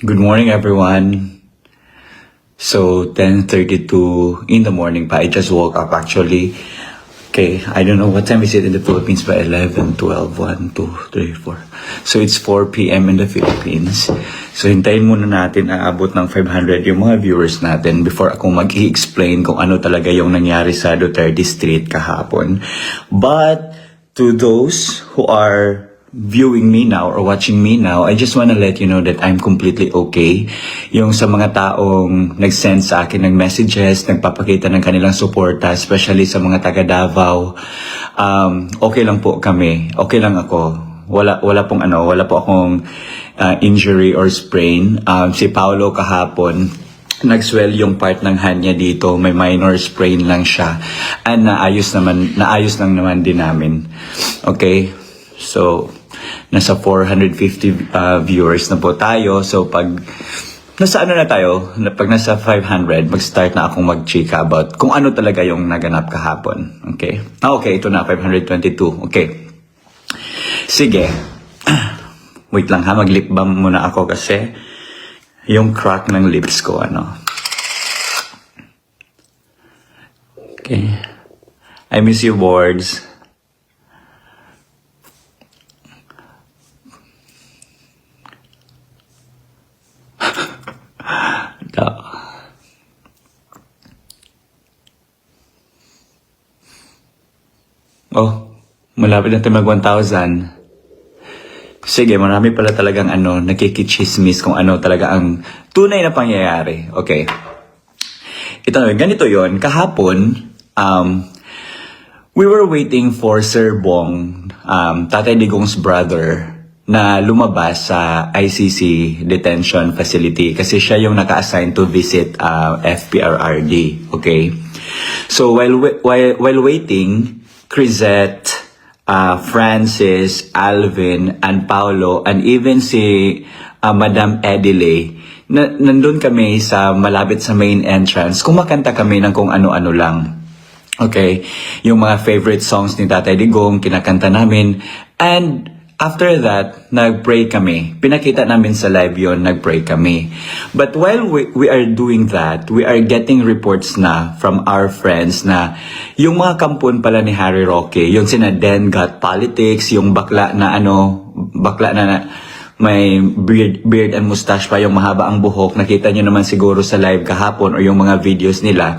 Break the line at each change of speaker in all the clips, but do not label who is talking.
Good morning, everyone. So, 10:32 in the morning pa. I just woke up actually. Okay, I don't know what time is it in the Philippines, but 11, 12, 1, 2, 3, 4. So, it's 4 p.m. in the Philippines. So, hintayin muna natin aabot ng 500 yung mga viewers natin before ako mag-i-explain kung ano talaga yung nangyari sa Duterte Street kahapon. But, to those who are viewing me now or watching me now, I just want to let you know that I'm completely okay. Yung sa mga taong nag-send sa akin ng messages, nagpapakita ng kanilang suporta, especially sa mga taga Davao, okay lang po kami. Okay lang ako. Wala po akong injury or sprain. Si Paolo kahapon, nag-swell yung part ng hand niya dito, may minor sprain lang siya. And naayos lang naman din namin. Okay? So, nasa 450 viewers na po tayo. So, pag nasa pag nasa 500, mag-start na akong mag-chika about kung ano talaga yung naganap kahapon. Okay? Okay, ito na, 522. Okay. Sige. Wait lang ha, mag-lip balm muna ako kasi yung crack ng lips ko, Okay. I miss you, boards. Oh, malapit na tayo mag 1,000. Sige, marami pala talagang nakikichismis kung ano talaga ang tunay na pangyayari. Okay. Ganito yon. Kahapon, we were waiting for Sir Bong, Tatay Digong's brother, na lumabas sa ICC detention facility kasi siya yung naka-assign to visit FPRRD. Okay. So while waiting, Crisette, Francis, Alvin, and Paolo, and even si Madam Edile, nandun kami sa malapit sa main entrance. Kumakanta kami ng kung ano-ano lang. Okay? Yung mga favorite songs ni Tatay Digong, kinakanta namin. And after that, nag-pray kami. Pinakita namin sa live yon, nag-pray kami. But while we are doing that, we are getting reports na from our friends na yung mga kampon pala ni Harry Roque, yung sina Den Got Politics, yung bakla na may beard and mustache pa, yung mahaba ang buhok, nakita nyo naman siguro sa live kahapon or yung mga videos nila,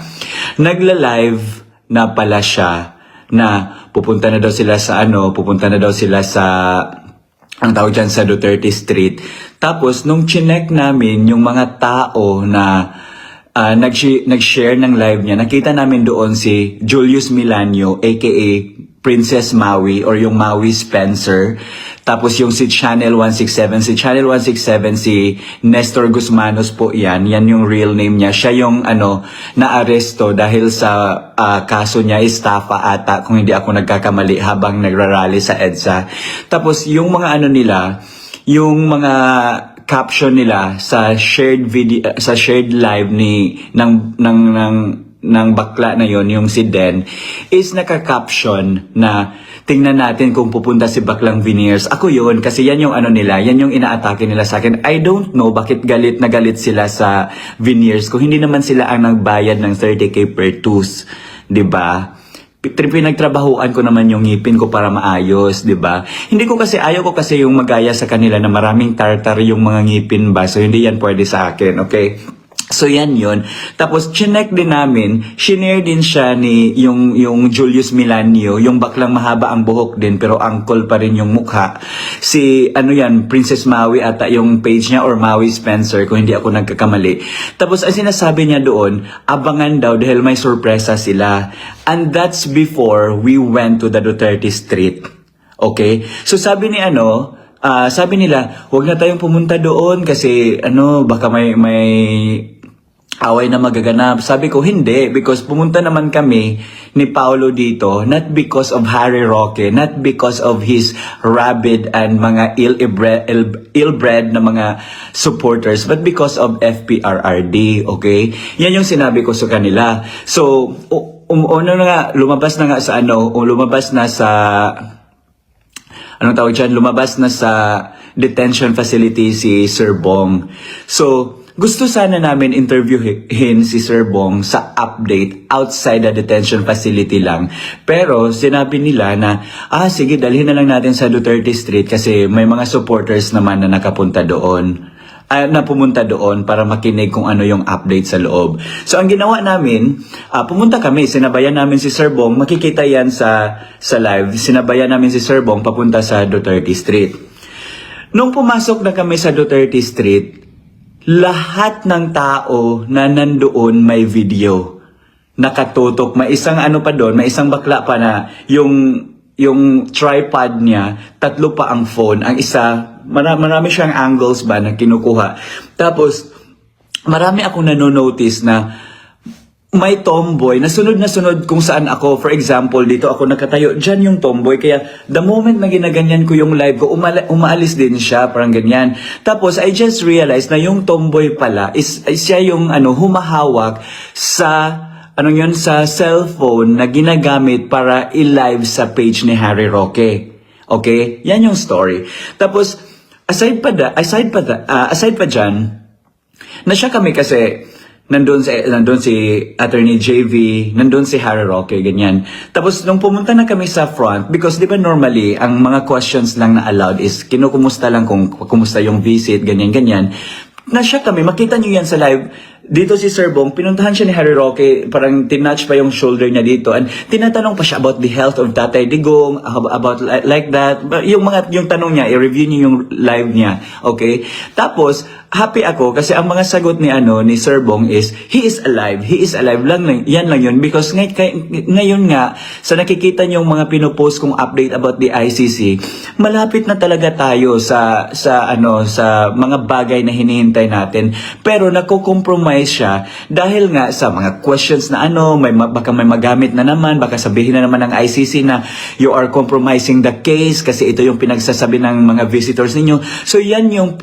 nagla-live na pala siya na pupunta na daw sila sa ang tawag dyan sa Duterte Street. Tapos nung chinek namin yung mga tao na nag-share ng live niya, nakita namin doon si Julius Milanio aka Princess Maui or yung Maui Spencer. Tapos yung si Channel 167, si Nestor Guzmanos po yan yung real name niya. Siya yung na-aresto dahil sa kaso niya, estafa ata, kung hindi ako nagkakamali, habang nagrarally sa EDSA. Tapos yung mga yung mga caption nila sa shared video, sa shared live ng bakla na yon, yung si Den, is naka-caption na tingnan natin kung pupunta si Baklang Veneers. Ako yun, kasi yan yung yan yung inaatake nila sa akin. I don't know bakit galit na galit sila sa Veneers kung hindi naman sila ang nagbayad ng 30k per tooth, 'di ba? Pinagtrabahuan ko naman yung ngipin ko para maayos, 'di ba? Ayaw ko kasi yung magaya sa kanila na maraming tartar yung mga ngipin ba. So hindi yan pwede sa akin, okay? So yan yun. Tapos chinek din namin, shinare din siya ni yung Julius Milanio, yung baklang mahaba ang buhok din pero angkol pa rin yung mukha. Si Princess Maui ata yung page niya or Maui Spencer kung hindi ako nagkakamali. Tapos ang sinasabi niya doon, abangan daw dahil may sorpresa sila. And that's before we went to the Duterte Street. Okay? So sabi nila, huwag na tayong pumunta doon kasi baka may away na magaganap. Sabi ko, hindi, because pumunta naman kami ni Paolo dito, not because of Harry Roque, not because of his rabid and mga ill-bred na mga supporters, but because of FPRRD, okay? Yan yung sinabi ko sa kanila. So, lumabas na sa detention facility si Sir Bong. So, gusto sana namin interviewin si Sir Bong sa update outside the detention facility lang. Pero sinabi nila na, sige, dalhin na lang natin sa Duterte Street kasi may mga supporters naman na nakapunta doon. Na pumunta doon para makinig kung ano yung update sa loob. So ang ginawa namin, pumunta kami, sinabayan namin si Sir Bong, makikita yan sa live, sinabayan namin si Sir Bong papunta sa Duterte Street. Nung pumasok na kami sa Duterte Street, lahat ng tao na nandoon may video. Nakatutok. May isang may isang bakla pa na yung tripod niya, 3 pa ang phone. Ang isa, marami siyang angles ba na kinukuha. Tapos, marami akong nanonotice na may tomboy, nasunod kung saan ako. For example, dito ako nakatayo, dyan yung tomboy. Kaya, the moment na ginaganyan ko yung live ko, umaalis din siya, parang ganyan. Tapos, I just realized na yung tomboy pala, is siya yung humahawak sa, sa cellphone na ginagamit para i-live sa page ni Harry Roque. Okay? Yan yung story. Tapos, aside pa dyan, na siya kami kasi, nandun si Attorney JV, nandun si Harry Roque, ganyan. Tapos, nung pumunta na kami sa front, because di ba normally, ang mga questions lang na allowed is, kinukumusta lang kung kumusta yung visit, ganyan. Na-shock kami, makita nyo yan sa live. Dito si Sir Bong, pinuntahan siya ni Harry Roque, parang tinouch pa yung shoulder niya dito, and tinatanong pa siya about the health of Tatay Digong, about like that. Yung tanong niya, i-review niyo yung live niya, okay? Tapos, happy ako kasi ang mga sagot ni Sir Bong is, he is alive lang, yan lang yun, because ngayon nga, sa nakikita niyo yung mga pinopost kong update about the ICC, malapit na talaga tayo sa mga bagay na hinihintay natin, pero nako-compromise siya dahil nga sa mga questions na baka may magamit na naman, baka sabihin na naman ng ICC na you are compromising the case kasi ito yung pinagsasabi ng mga visitors ninyo. So yan yung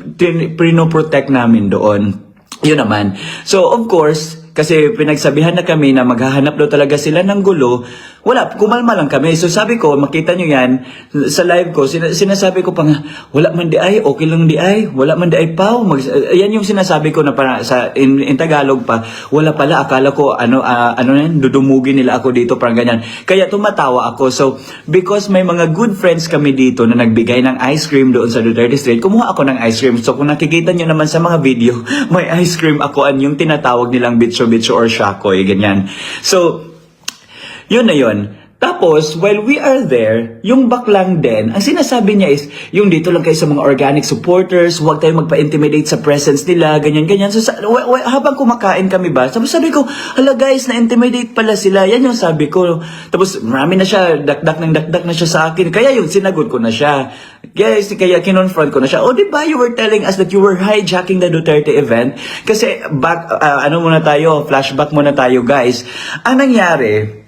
pinoprotect namin doon. Yun naman. So of course, kasi pinagsabihan na kami na maghahanap daw talaga sila ng gulo. Wala, kumalma lang kami. So sabi ko, makita nyo yan, sa live ko, sinasabi ko pa nga, wala man di ay, okay lang di ay, wala man di ay pao. Yan yung sinasabi ko na para in Tagalog pa, wala pala, akala ko, dudumugin nila ako dito, parang ganyan. Kaya tumatawa ako. So, because may mga good friends kami dito na nagbigay ng ice cream doon sa Duterte Street, kumuha ako ng ice cream. So, kung nakikita nyo naman sa mga video, may ice cream ako, yung tinatawag nilang bitcho or shakoy, ganyan. So, yun na yun. Tapos, while we are there, yung baklang din, ang sinasabi niya is, yung dito lang kayo sa mga organic supporters, huwag tayo magpa-intimidate sa presence nila, ganyan. So, habang kumakain kami ba, sabi ko, hala guys, na-intimidate pala sila. Yan yung sabi ko. Tapos, marami na siya, dakdak na siya sa akin. Kaya yung sinagot ko na siya. Kaya kinonfront ko na siya. Oh, diba you were telling us that you were hijacking the Duterte event? Kasi, flashback muna tayo guys. Ang nangyari,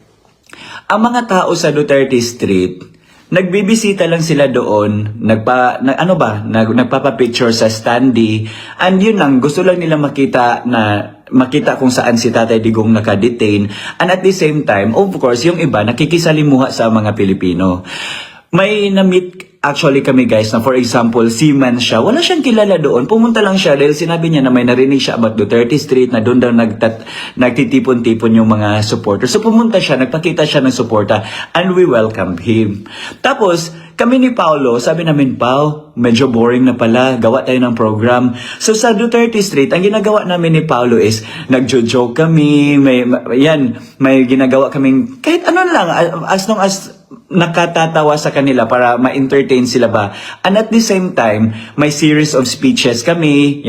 ang mga tao sa Duterte Street, nagbibisita lang sila doon, nagpapa-picture sa standee, and yun lang, gusto lang nila makita kung saan si Tatay Digong nakadetain, and at the same time, of course, yung iba nakikisalimuha sa mga Pilipino. May na-meet actually kami guys na for example, seaman siya. Wala siyang kilala doon. Pumunta lang siya dahil sinabi niya na may narinig siya about Duterte Street na doon daw nagtitipon-tipon yung mga supporters. So pumunta siya, nagpakita siya ng suporta and we welcomed him. Tapos, kami ni Paulo, sabi namin, Pao, medyo boring na pala, gawa tayo ng program. So sa Duterte Street, ang ginagawa namin ni Paulo is, nagjo-joke kami, may ginagawa kaming, kahit ano lang, as long as nakatatawa sa kanila para ma-entertain sila ba. And at the same time, may series of speeches kami,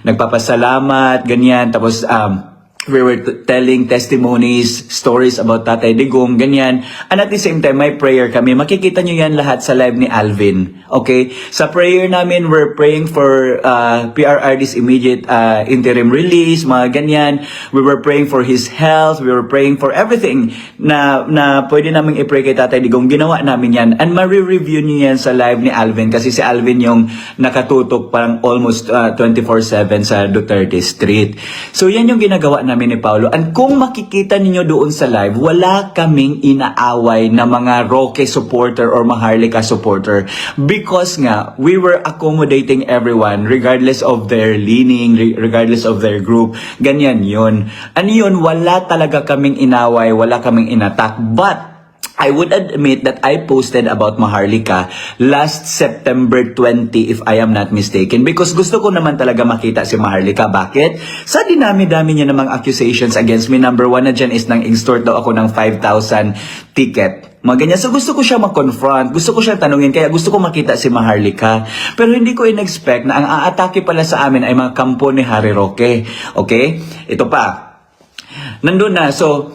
nagpapasalamat, ganyan, tapos we were telling testimonies, stories about Tatay Digong, ganyan. And at the same time, may prayer kami. Makikita nyo yan lahat sa live ni Alvin. Okay? Sa prayer namin, we're praying for PRRD's immediate interim release, mga ganyan. We were praying for his health. We were praying for everything na pwede namin i-pray kay Tatay Digong. Ginawa namin yan. And ma-review nyo yan sa live ni Alvin kasi si Alvin yung nakatutok parang almost 24/7 sa Duterte Street. So yan yung ginagawa namin namin ni Paolo. And kung makikita ninyo doon sa live, wala kaming inaaway na mga Roque supporter or Maharlika supporter. Because nga, we were accommodating everyone regardless of their leaning, regardless of their group. Ganyan yun. Ano yun, wala talaga kaming inaway, wala kaming inattack. But, I would admit that I posted about Maharlika last September 20 if I am not mistaken because gusto ko naman talaga makita si Maharlika. Bakit? Sa dinami-dami niya namang accusations against me, number one na dyan is nang extort daw ako ng 5,000 ticket. Mga ganyan. So gusto ko siya mag-confront, gusto ko siya tanungin, kaya gusto ko makita si Maharlika. Pero hindi ko in-expect na ang aatake pala sa amin ay mga kampo ni Harry Roque. Okay? Ito pa. Nandun na. So,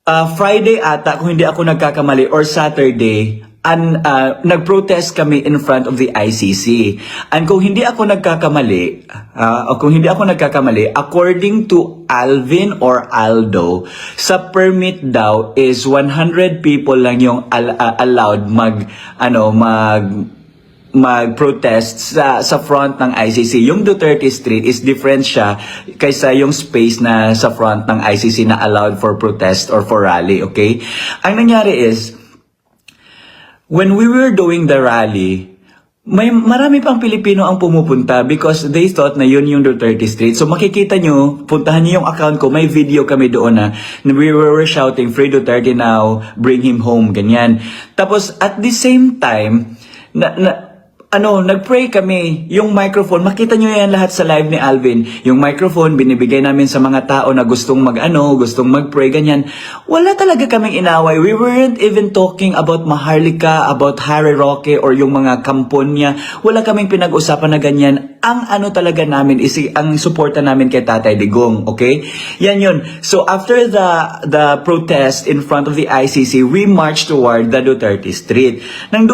Friday ata, kung hindi ako nagkakamali, or Saturday, nag-protest kami in front of the ICC. And kung hindi ako nagkakamali, according to Alvin or Aldo, sa permit daw is 100 people lang yung allowed mag-protest sa front ng ICC. Yung Duterte Street is different siya kaysa yung space na sa front ng ICC na allowed for protest or for rally, okay? Ang nangyari is, when we were doing the rally, marami pang Pilipino ang pumupunta because they thought na yun yung Duterte Street. So makikita nyo, puntahan nyo yung account ko, may video kami doon na we were shouting, "Free Duterte now, bring him home," ganyan. Tapos at the same time, nagpray kami, yung microphone, makita nyo yan lahat sa live ni Alvin, yung microphone, binibigay namin sa mga tao na gustong gustong magpray, ganyan. Wala talaga kaming inaway. We weren't even talking about Maharlika, about Harry Roque, or yung mga kampon niya. Wala kaming pinag-usapan na ganyan. Ang talaga namin is ang suporta namin kay Tatay Digong, okay? Yan yun. So after the protest in front of the ICC, we marched toward the Duterte Street. Nung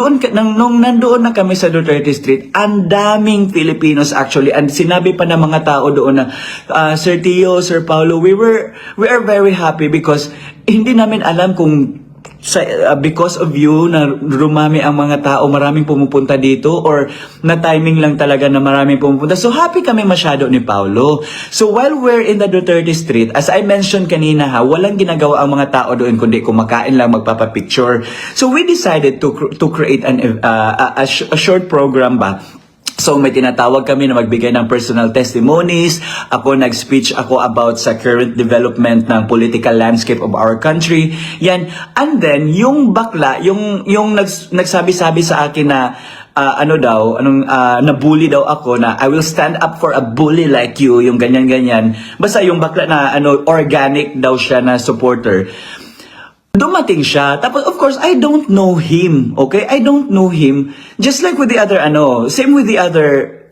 nandoon na kami sa Duterte Street, ang daming Filipinos actually, and sinabi pa ng mga tao doon na, Sir Tio, Sir Paulo, we are very happy because hindi namin alam kung because of you na rumami ang mga tao, maraming pumupunta dito, or na timing lang talaga na maraming pumupunta. So happy kami masyado ni Paulo. So while we're in the Duterte Street, as I mentioned kanina walang ginagawa ang mga tao doon kundi kumakain lang, magpapapicture. So we decided to create a short program ba. So may tinatawag kami na magbigay ng personal testimonies. Nag-speech ako about sa current development ng political landscape of our country. Yan. And then yung bakla, yung nagsabi-sabi sa akin na nabully daw ako na I will stand up for a bully like you, yung ganyan-ganyan. Basta yung bakla na organic daw siya na supporter. Dumating siya. Tapos, of course, I don't know him. Okay? I don't know him. Just like with the other, same with the other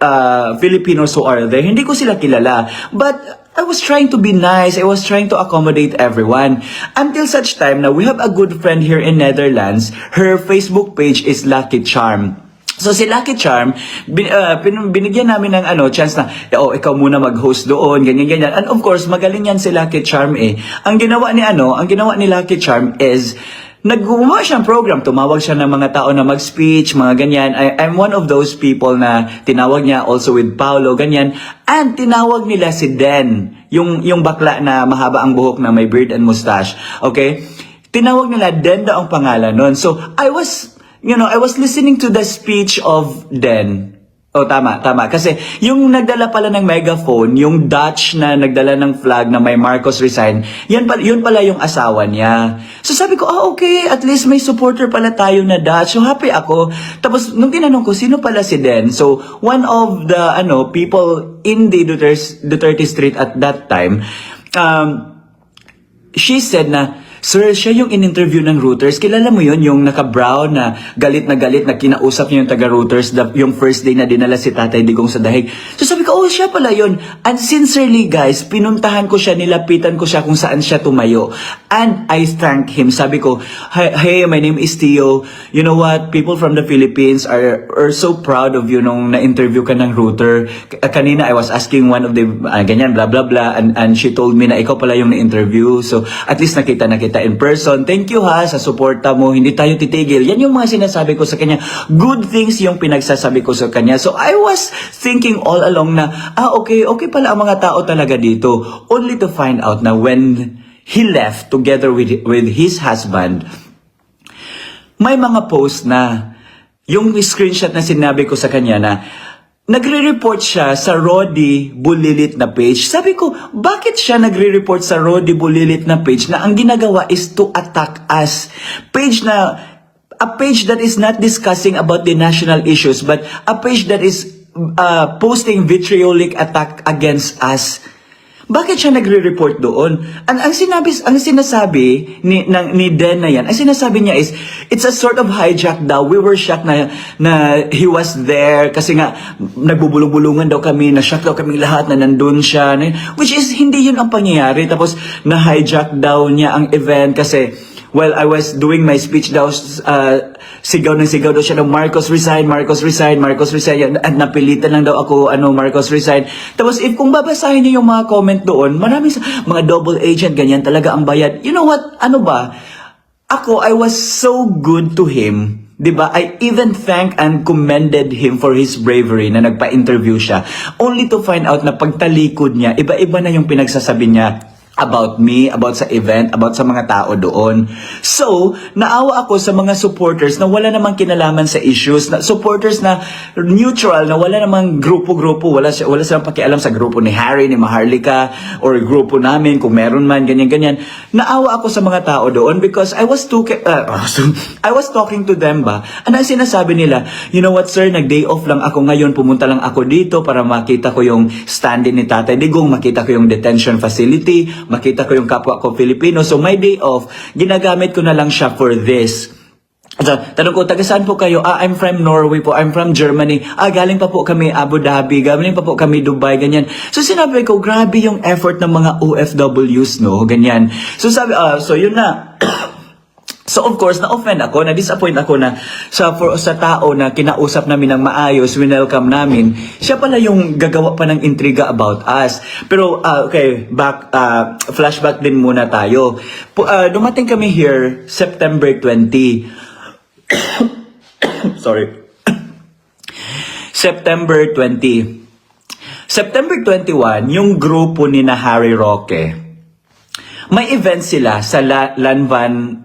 Filipinos who are there. Hindi ko sila kilala. But, I was trying to be nice. I was trying to accommodate everyone. Until such time na we have a good friend here in Netherlands. Her Facebook page is Lucky Charm. So si Lucky Charm, binigyan namin ng chance na, ikaw muna mag-host doon, ganyan-ganyan. And of course, magaling yan si Lucky Charm eh. Ang ginawa ni Lucky Charm is, naggumawa siyang program, tumawag siya ng mga tao na mag-speech, mga ganyan. I'm one of those people na tinawag niya also with Paulo, ganyan. And tinawag nila si Den, yung bakla na mahaba ang buhok na may beard and mustache. Okay? Tinawag nila Den daw ang pangalan nun. So I was listening to the speech of Den. Tama. Kasi yung nagdala pala ng megaphone, yung Dutch na nagdala ng flag na may Marcos resign, yun pala yung asawa niya. So sabi ko, okay, at least may supporter pala tayo na Dutch. So happy ako. Tapos nung tinanong ko, sino pala si Den? So one of the people in the Duterte Street at that time, she said na, Sir, siya yung in-interview ng Reuters. Kilala mo yun, yung naka-brown na galit na kinausap niya yung taga-Reuters yung first day na dinala si Tatay Digong sa dahig. So sabi ko, siya pala yun. And sincerely guys, pinuntahan ko siya, nilapitan ko siya kung saan siya tumayo. And I thank him. Sabi ko, hey, my name is Tio. You know what? People from the Philippines are so proud of you nung na-interview ka ng Reuters. Kanina, I was asking one of the, ganyan, blah, blah, blah. And she told me na ikaw pala yung na-interview. So at least nakita in person. Thank you sa suporta mo. Hindi tayo titigil. Yan yung mga sinasabi ko sa kanya. Good things yung pinagsasabi ko sa kanya. So I was thinking all along na na, okay pala ang mga tao talaga dito. Only to find out na when he left together with his husband, may mga post na, yung screenshot na sinabi ko sa kanya na, nagre-report siya sa Rodi Bulilit na page. Sabi ko, bakit siya nagre-report sa Rodi Bulilit na page na ang ginagawa is to attack us? A page that is not discussing about the national issues, but a page that is posting vitriolic attack against us. Bakit siya nagre-report doon? Ang sinasabi ni Den na yan, ang sinasabi niya is, it's a sort of hijack daw. We were shocked na he was there kasi nga nagbubulong-bulungan daw kami, na-shock daw kami lahat na nandun siya. Which is, hindi yun ang pangyayari. Tapos, na-hijack daw niya ang event kasi while I was doing my speech daw, sigaw daw siya ng Marcos resign, Marcos resign, Marcos resign. At napilitan lang daw ako, Marcos resign. Tapos if kung babasahin niyo yung mga comment doon, marami mga double agent, ganyan talaga ang bayad. You know what? I was so good to him. Diba? I even thanked and commended him for his bravery na nagpa-interview siya. Only to find out na pagtalikod niya, iba-iba na yung pinagsasabi niya about me, about sa event, about sa mga tao doon. So, naawa ako sa mga supporters na wala namang kinalaman sa issues, na supporters na neutral, na wala namang grupo-grupo, wala silang pakialam sa grupo ni Harry, ni Maharlika, or grupo namin, kung meron man, ganyan-ganyan. Naawa ako sa mga tao doon because I was talking to them ba, and ang sinasabi nila, you know what sir, nag-day off lang ako ngayon, pumunta lang ako dito para makita ko yung stand-in ni Tatay Digong, makita ko yung detention facility, makita ko yung kapwa ko Filipino. So my day off, ginagamit ko na lang siya for this. So, tanong ko, taga saan po kayo? I'm from Norway po, I'm from Germany. Galing pa po kami Abu Dhabi, galing pa po kami Dubai, ganyan. So sinabi ko, grabe yung effort ng mga OFWs, no? Ganyan. So sabi, so yun na. So of course, na-offend ako, na-disappoint ako na sa tao na kinausap namin ng maayos, winelcome namin, siya pala yung gagawa pa ng intriga about us. Pero, okay, flashback din muna tayo. Dumating kami here, September 20. Sorry. September 20. September 21, yung grupo ni na Harry Roque, may event sila sa Lanvan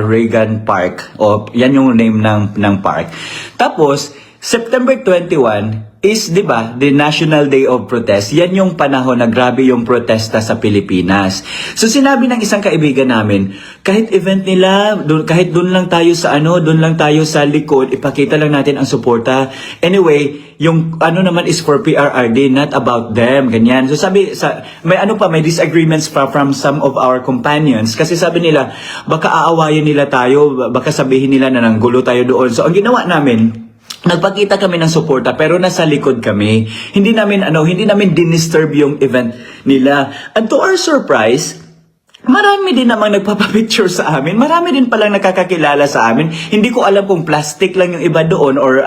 Reagan Park. Yan yung name ng park. Tapos, September 21 is, di ba, the National Day of Protest. Yan yung panahon na grabe yung protesta sa Pilipinas. So, sinabi ng isang kaibigan namin, kahit event nila, kahit doon lang tayo sa likod, ipakita lang natin ang suporta. Anyway, yung naman is for PRRD, not about them, ganyan. So may disagreements from some of our companions kasi sabi nila, baka aawayin nila tayo, baka sabihin nila na nanggulo tayo doon. So ang ginawa namin, nagpakita kami ng suporta pero nasa likod kami. Hindi namin dinisturb yung event nila. And to our surprise, marami din namang nagpapapicture sa amin. Marami din palang nakakakilala sa amin. Hindi ko alam kung plastic lang yung iba doon or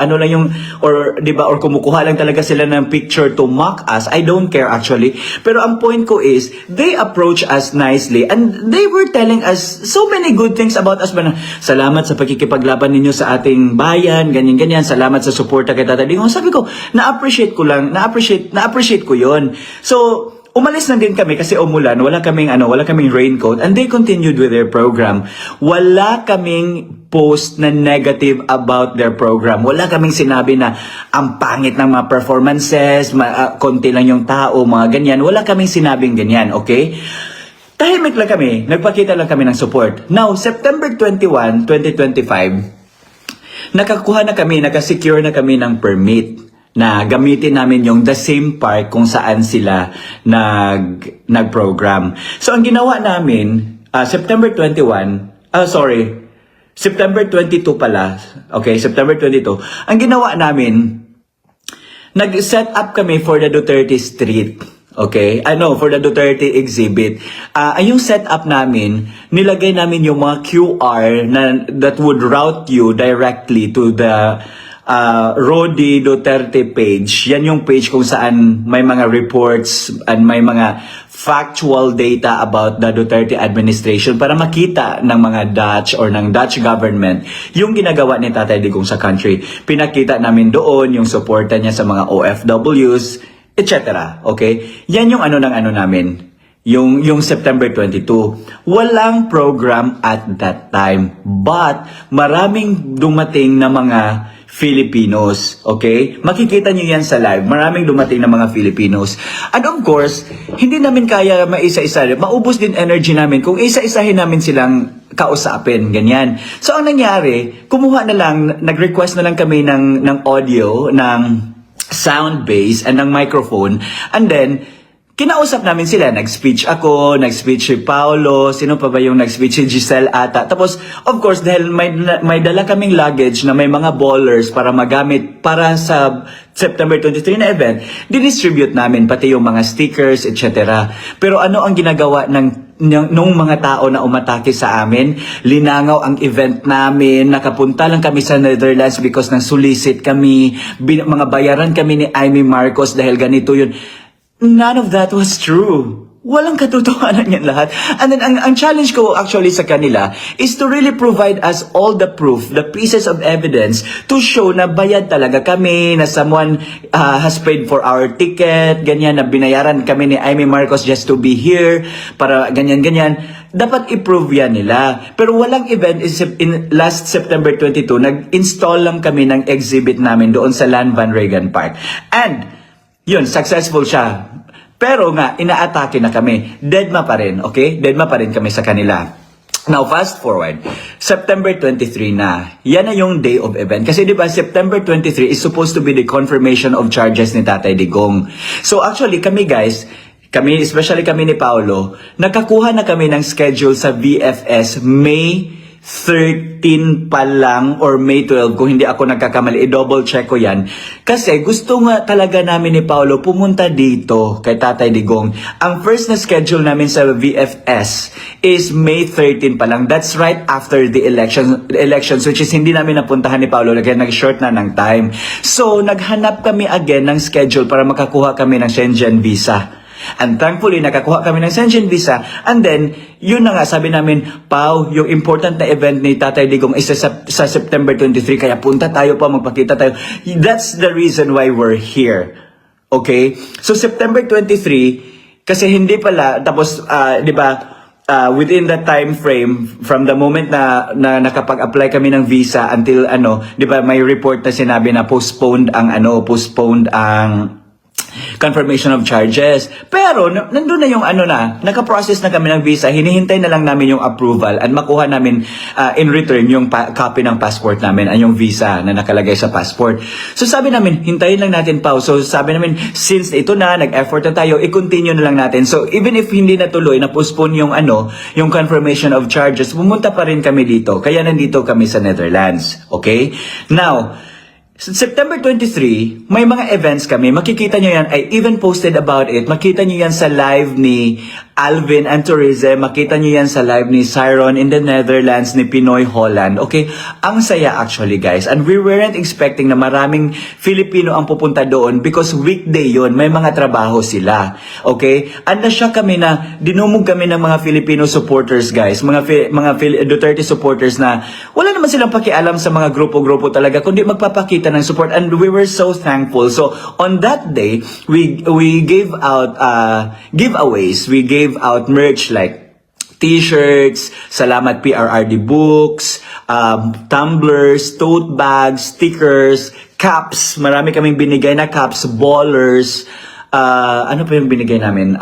or kumukuha lang talaga sila ng picture to mock us. I don't care actually. Pero ang point ko is, they approach us nicely and they were telling us so many good things about us. Salamat sa pagkikipaglaban ninyo sa ating bayan, ganyan-ganyan. Salamat sa suporta kay Tatay Digong. Sabi ko, na-appreciate ko yun. So, umalis na din kami kasi umulan, wala kaming raincoat and they continued with their program. Wala kaming post na negative about their program. Wala kaming sinabi na ang pangit ng mga performances, konti lang yung tao, mga ganyan. Wala kaming sinabing ganyan, okay? Tahimik lang kami, nagpakita lang kami ng support. Now, September 21, 2025, nakasecure na kami ng permit na gamitin namin yung the same park kung saan sila nag-program. So, ang ginawa namin, September 22 pala. Okay, September 22. Ang ginawa namin, nag-set up kami for the Duterte Street. Okay? For the Duterte exhibit. Yung setup namin, nilagay namin yung mga QR that would route you directly to the Rodi Duterte page. Yan yung page kung saan may mga reports and may mga factual data about the Duterte administration para makita ng mga Dutch or ng Dutch government yung ginagawa ni Tatay Digong sa country. Pinakita namin doon yung suporta niya sa mga OFWs, etc. Okay? Yan yung ano ng ano namin. Yung September 22. Walang program at that time. But, maraming dumating na mga Filipinos. Okay? Makikita nyo yan sa live. Maraming dumating na mga Filipinos. And of course, hindi namin kaya maisa-isa. Maubos din energy namin kung isa-isahin namin silang kausapin. Ganyan. So, ang nangyari, kumuha na lang, nag-request na lang kami ng audio, ng sound base, and ng microphone. And then, kinausap namin sila. Nag-speech ako, nag-speech si Paolo, sino pa ba yung nag-speech? Si Giselle ata. Tapos, of course, dahil may dala kaming luggage na may mga ballers para magamit para sa September 23 na event, dinistribute namin pati yung mga stickers, etc. Pero ano ang ginagawa nung mga tao na umatake sa amin? Linangaw ang event namin, nakapunta lang kami sa Netherlands because nang solicit kami, mga bayaran kami ni Amy Marcos dahil ganito yun. None of that was true. Walang katotohanan yan lahat. And then, ang challenge ko actually sa kanila is to really provide us all the proof, the pieces of evidence to show na bayad talaga kami, na someone has paid for our ticket, ganyan, na binayaran kami ni Amy Marcos just to be here, para ganyan-ganyan. Dapat i-prove yan nila. Pero walang event in last September 22, nag-install lang kami ng exhibit namin doon sa Land Van Regan Park. And, yun, successful siya. Pero nga, inaatake na kami. Deadma pa rin, okay? Deadma pa rin kami sa kanila. Now, fast forward. September 23 na. Yan na yung day of event. Kasi di ba, September 23 is supposed to be the confirmation of charges ni Tatay Digong. So actually, kami guys, especially kami ni Paolo, nakakuha na kami ng schedule sa VFS May 13 pa lang or May 12 kung hindi ako nagkakamali, i-double check ko yan. Kasi gusto nga talaga namin ni Paolo pumunta dito kay Tatay Digong. Ang first na schedule namin sa VFS is May 13 pa lang. That's right after the elections, which is hindi namin napuntahan ni Paolo kaya nag-short na ng time. So, naghanap kami again ng schedule para makakuha kami ng Schengen visa. And thankfully, nakakuha kami ng Schengen visa. And then, yun na nga, sabi namin, Pao, yung important na event ni Tatay Digong is sa September 23, kaya punta tayo pa, magpakita tayo. That's the reason why we're here. Okay? So, September 23, kasi hindi pala, tapos, di ba, within that time frame, from the moment na nakapag-apply kami ng visa until, di ba, may report na sinabi na postponed ang confirmation of charges. Pero, nandun na yung nakaprocess na kami ng visa, hinihintay na lang namin yung approval at makuha namin in return yung copy ng passport namin, yung visa na nakalagay sa passport. So sabi namin, hintayin lang natin pa. So sabi namin, since ito na, nag-effort na tayo, i-continue na lang natin. So even if hindi natuloy, na-postpone yung yung confirmation of charges, pumunta pa rin kami dito. Kaya nandito kami sa Netherlands. Okay? Now, September 23, may mga events kami. Makikita nyo yan. I even posted about it. Makita nyo yan sa live ni Alvin and Tourism. Makita nyo yan sa live ni Siron in the Netherlands, ni Pinoy Holland. Okay? Ang saya actually, guys. And we weren't expecting na maraming Filipino ang pupunta doon because weekday yon, may mga trabaho sila. Okay? And nasya kami na, dinumog kami ng mga Filipino supporters, guys. Mga Duterte supporters na wala naman silang pakialam sa mga grupo-grupo talaga, kundi magpapakita ng support, and we were so thankful. So on that day, we gave out giveaways. We gave out merch like t-shirts, Salamat PRRD books, tumblers, tote bags, stickers, caps. Marami kaming binigay na caps, ballers. Ano pa yung binigay namin?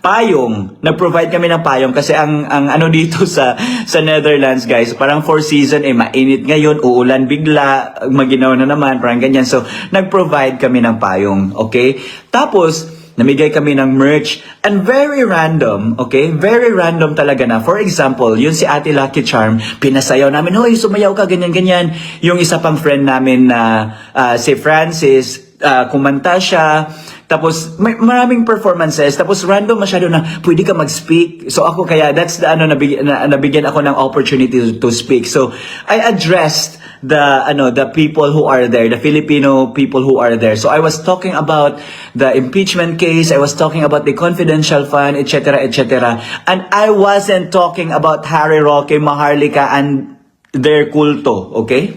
Payong. Nag-provide kami ng payong kasi ang dito sa Netherlands, guys, parang 4 season, mainit ngayon, uulan bigla, maginaw na naman, parang ganyan. So, nag-provide kami ng payong, okay? Tapos, namigay kami ng merch, and very random, okay? Very random talaga na. For example, yun si Ate Lucky Charm, pinasayaw namin, hoy, sumayaw ka, ganyan-ganyan. Yung isa pang friend namin na si Francis, kumanta siya. Tapos, may maraming performances. Tapos, random masyado na, pwede ka mag-speak. So, ako kaya, that's the, nabigyan ako ng opportunity to speak. So, I addressed the people who are there, the Filipino people who are there. So, I was talking about the impeachment case. I was talking about the confidential fund, etc., etc. And I wasn't talking about Harry Roque, Maharlika, and their kulto, okay?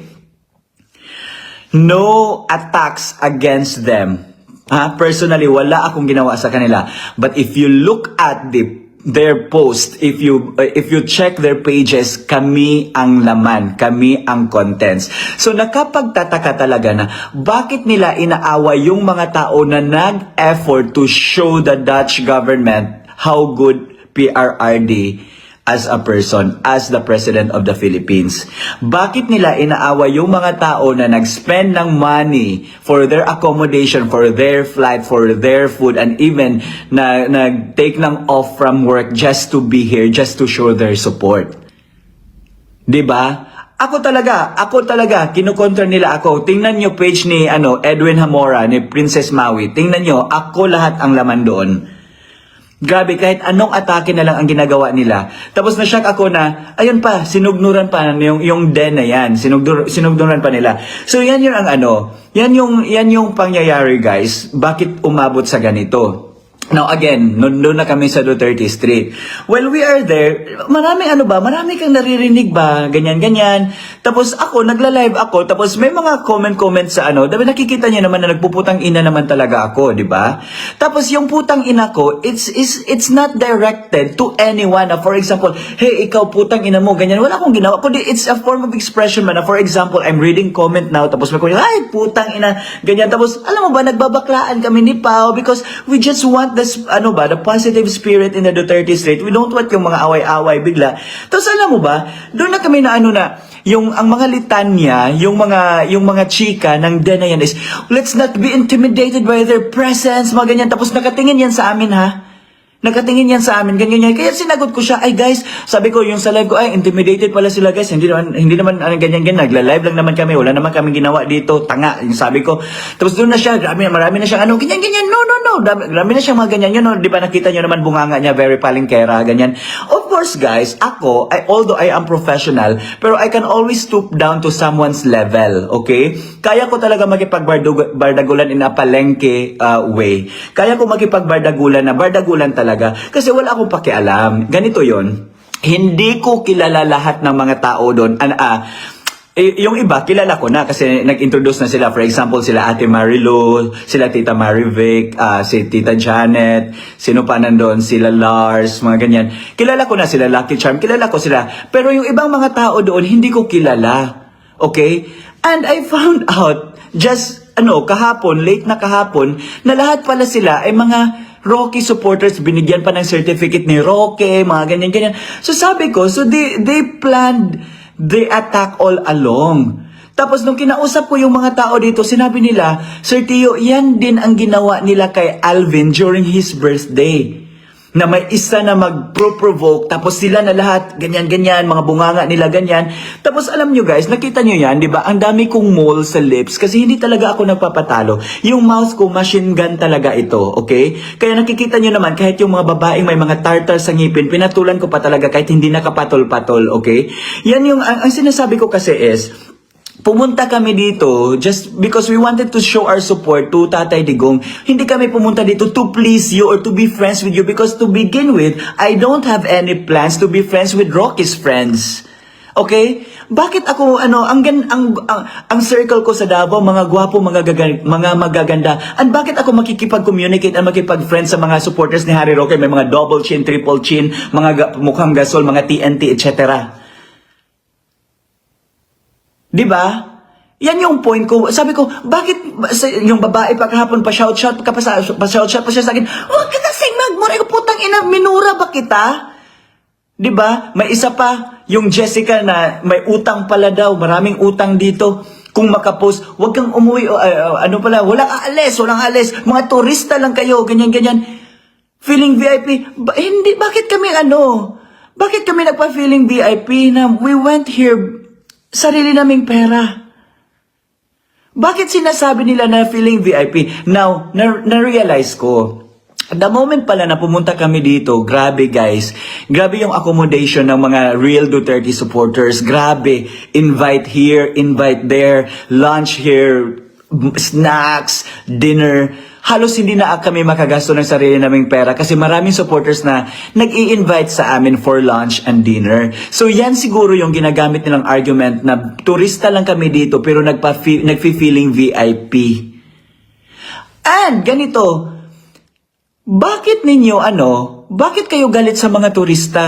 No attacks against them. Personally, wala akong ginawa sa kanila. But if you look at their post, if you check their pages, kami ang laman, kami ang contents. So nakapagtataka talaga na bakit nila inaaway yung mga tao na nag-effort to show the Dutch government how good PRRD as a person, as the President of the Philippines. Bakit nila inaaway yung mga tao na nag-spend ng money for their accommodation, for their flight, for their food, and even nag-take ng off from work just to be here, just to show their support? 'Di ba? Ako talaga, kinukontra nila ako. Tingnan nyo page ni Edwin Hamora, ni Princess Maui. Tingnan nyo, ako lahat ang laman doon. Grabe, kahit anong atake na lang ang ginagawa nila. Tapos na-shock ako na, ayun pa, sinugnuran pa yung den na yan. Sinugnuran pa nila. So yan yung yan yung pangyayari, guys. Bakit umabot sa ganito? Now again, doon na kami sa Duterte Street. While we are there, marami kang naririnig ba? Ganyan. Tapos ako, nagla-live ako, tapos may mga comment sa dapat nakikita niyo naman na nagpuputang ina naman talaga ako, di ba? Tapos yung putang ina ko, it's not directed to anyone. For example, hey, ikaw putang ina mo, ganyan. Wala akong ginawa. Kundi it's a form of expression man. For example, I'm reading comment now, tapos may comment, ay, putang ina, ganyan. Tapos, alam mo ba, nagbabaklaan kami ni Pao because we just want the positive spirit in the Duterte Street. We don't want yung mga away-away bigla. Tapos alam mo ba, doon na kami na ang mga litanya, yung mga chika ng den na yan is, let's not be intimidated by their presence, mga ganyan. Tapos nakatingin yan sa amin, Nakatingin yan sa amin, ganyan. Kaya sinagot ko siya, ay guys, sabi ko yung sa live ko, ay intimidated pala sila guys, hindi naman ganyan, nagla-live lang naman kami, wala naman kami ginawa dito, tanga, yung sabi ko. Tapos doon na siya, marami na siyang ganyan, no, marami na siyang mga ganyan, di ba nakita nyo naman bunganga niya, very palingkera, ganyan. Of course guys, although I am professional, pero I can always stoop down to someone's level, okay? Kaya ko talaga makipagbardagulan in a palengke way. Kaya ko makipagbardagulan talaga. Kasi wala akong pakialam. Ganito yon. Hindi ko kilala lahat ng mga tao doon. Yung iba, kilala ko na kasi nag-introduce na sila. For example, sila Ate Marilu, sila Tita Marivic, si Tita Janet, sino pa nandun, sila Lars, mga ganyan. Kilala ko na sila, Lucky Charm, kilala ko sila. Pero yung ibang mga tao doon, hindi ko kilala. Okay? And I found out, just, kahapon, late na kahapon, na lahat pala sila ay mga Rocky supporters, binigyan pa ng certificate ni Rocky, mga ganyan-ganyan. So sabi ko, so they planned the attack all along. Tapos nung kinausap ko yung mga tao dito, sinabi nila, Sir Tio, yan din ang ginawa nila kay Alvin during his birthday. Na may isa na mag-provoke, tapos sila na lahat, ganyan-ganyan, mga bunganga nila ganyan. Tapos alam nyo guys, nakita nyo yan, di ba? Ang dami kong mole sa lips kasi hindi talaga ako nagpapatalo. Yung mouth ko, machine gun talaga ito, okay? Kaya nakikita nyo naman, kahit yung mga babaeng may mga tartar sa ngipin, pinatulan ko pa talaga kahit hindi nakapatol-patol, okay? Yan yung, ang sinasabi ko kasi is, pumunta kami dito just because we wanted to show our support to Tatay Digong. Hindi kami pumunta dito to please you or to be friends with you because to begin with, I don't have any plans to be friends with Rocky's friends. Okay? Bakit ako, ang circle ko sa Davao, mga gwapo, mga magaganda. And bakit ako makikipag-communicate at makipag-friends sa mga supporters ni Harry Roque? May mga double chin, triple chin, mga mukhang gasol, mga TNT, etc. Di ba? Yan yung point ko. Sabi ko, bakit yung babae pagkahapon pa-shout-shout pa siya sa akin, huwag ka kasing magmura, putang ina, minura ba kita? Di ba? May isa pa, yung Jessica na may utang pala daw, maraming utang dito. Kung makapost, huwag kang umuwi, walang alis, mga turista lang kayo, ganyan-ganyan. Feeling VIP, bakit kami nagpa-feeling VIP na we went here sarili naming pera. Bakit sinasabi nila na feeling VIP? Now, na-realize ko, the moment pala na pumunta kami dito, grabe guys, grabe yung accommodation ng mga real Duterte supporters, grabe, invite here, invite there, lunch here, snacks, dinner. Halos hindi na kami makagasto ng sarili naming pera kasi maraming supporters na nag-i-invite sa amin for lunch and dinner. So yan siguro yung ginagamit nilang argument na turista lang kami dito pero nagfi-feeling VIP. And ganito, bakit bakit kayo galit sa mga turista?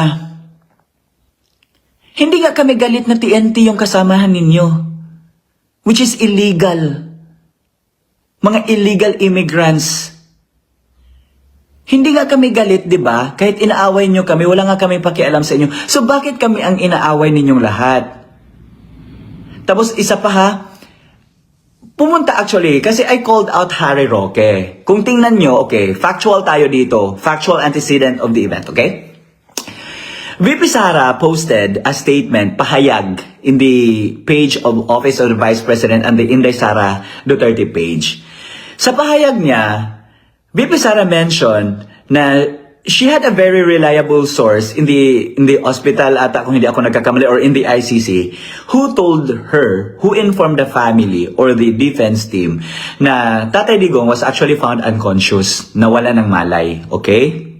Hindi nga kami galit na TNT yung kasamahan ninyo, which is illegal. Mga illegal immigrants. Hindi nga kami galit, di ba? Kahit inaaway nyo kami, wala nga kami pakialam sa inyo. So bakit kami ang inaaway ninyong lahat? Tapos isa pa ha, pumunta actually, kasi I called out Harry Roque. Kung tingnan nyo, okay, factual tayo dito. Factual antecedent of the event, okay? VP Sara posted a statement, pahayag, in the page of Office of the Vice President and the Inday Sara Duterte page. Sa pahayag niya, VP Sara mentioned na she had a very reliable source in the hospital ata kung hindi ako nagkakamali or in the ICC who told her, who informed the family or the defense team na Tatay Digong was actually found unconscious, nawala ng malay, okay?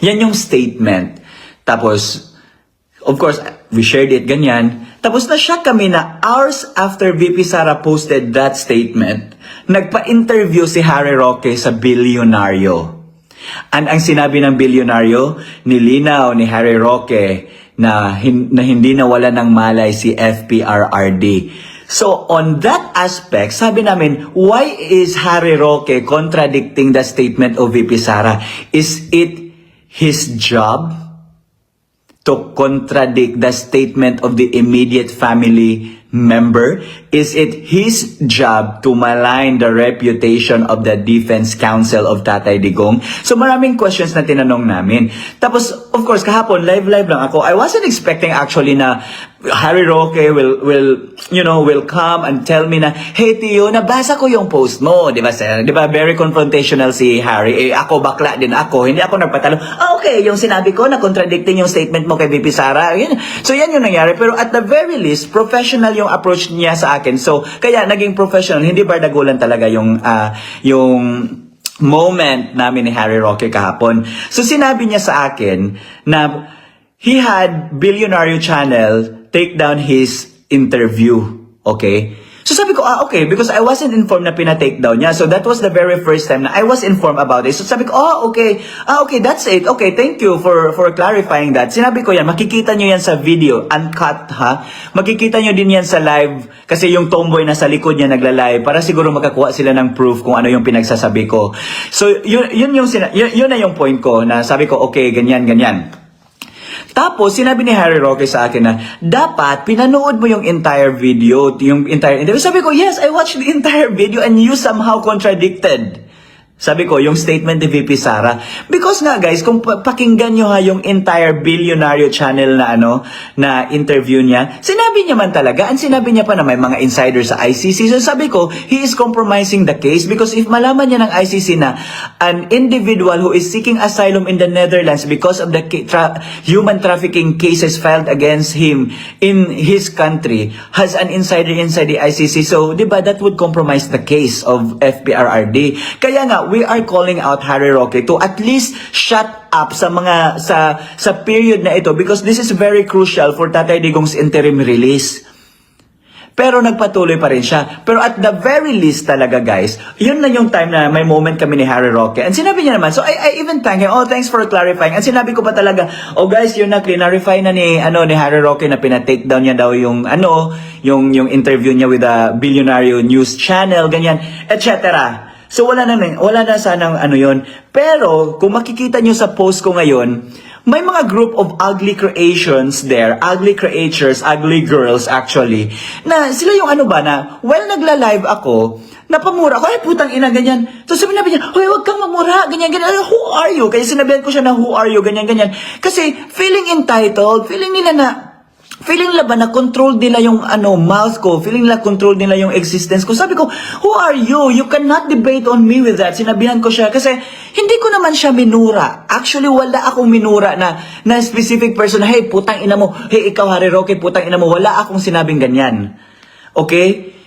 Yan yung statement. Tapos, of course, we shared it ganyan. Tapos na-shock kami na hours after VP Sara posted that statement, nagpa-interview si Harry Roque sa bilyonaryo. And ang sinabi ng bilyonaryo, nilinaw ni Harry Roque na hindi nawala ng malay si FPRRD. So on that aspect, sabi namin, why is Harry Roque contradicting the statement of VP Sara? Is it his job to contradict the statement of the immediate family member? Is it his job to malign the reputation of the Defense Counsel of Tatay Digong? So maraming questions na tinanong namin. Tapos, of course, kahapon, live lang ako. I wasn't expecting actually na Harry Roque will come and tell me na, hey Tio, nabasa ko yung post mo, di ba sir? Di ba, very confrontational si Harry. Ako, bakla din ako. Hindi ako nagpatalo. Okay, yung sinabi ko na contradicting yung statement mo kay VP Sara. So yan yung nangyari. Pero at the very least, professional yung approach niya sa akin. So, kaya naging professional. Hindi bardagulan talaga yung moment namin ni Harry Roque kahapon. So, sinabi niya sa akin na he had Billionaire Channel take down his interview. Okay? So sabi ko, okay, because I wasn't informed na pina-take down niya. So that was the very first time na I was informed about it. So sabi ko, okay, that's it. Okay, thank you for clarifying that. Sinabi ko yan, makikita nyo yan sa video, uncut ha. Makikita nyo din yan sa live kasi yung tomboy na sa likod niya nagla-live para siguro makakuha sila ng proof kung ano yung pinagsasabi ko. So yun na yung point ko na sabi ko, okay, ganyan. Tapos, sinabi ni Harry Roque sa akin na, dapat, pinanood mo yung entire video, yung entire interview. Sabi ko, yes, I watched the entire video and you somehow contradicted. Sabi ko, yung statement ni VP Sara. Because nga guys, kung pakinggan nyo ha yung entire Billionaire Channel na interview niya, sinabi niya man talaga, and sinabi niya pa na may mga insiders sa ICC. So sabi ko, he is compromising the case because if malaman niya ng ICC na an individual who is seeking asylum in the Netherlands because of the human trafficking cases filed against him in his country has an insider inside the ICC. So, di ba, that would compromise the case of FPRRD. Kaya nga, we are calling out Harry Roque to at least shut up sa period na ito because this is very crucial for Tatay Digong's interim release. Pero nagpatuloy pa rin siya. Pero at the very least talaga guys, yun na yung time na may moment kami ni Harry Roque. And sinabi niya naman, so I even thank him, thanks for clarifying. And sinabi ko pa talaga, guys, yun na, clarify na ni Harry Roque na pina-take down niya daw yung interview niya with the Billionaire News Channel, ganyan, etc. So wala na sanang yun. Pero kung makikita nyo sa post ko ngayon, may mga group of ugly creations there, ugly creatures, ugly girls actually, na sila yung na, while nagla-live ako, napamura ako, ay putang ina, ganyan. So sabi niya, hoy, wag kang mamura, ganyan. Who are you? Kaya sinabihan ko siya na who are you, ganyan. Kasi feeling entitled, feeling nila ba na control nila yung mouth ko, feeling nila control nila yung existence ko. Sabi ko, who are you? You cannot debate on me with that. Sinabihan ko siya kasi hindi ko naman siya minura. Actually, wala akong minura na specific person, hey, putang ina mo, hey, ikaw Harry Roque, putang ina mo. Wala akong sinabing ganyan. Okay?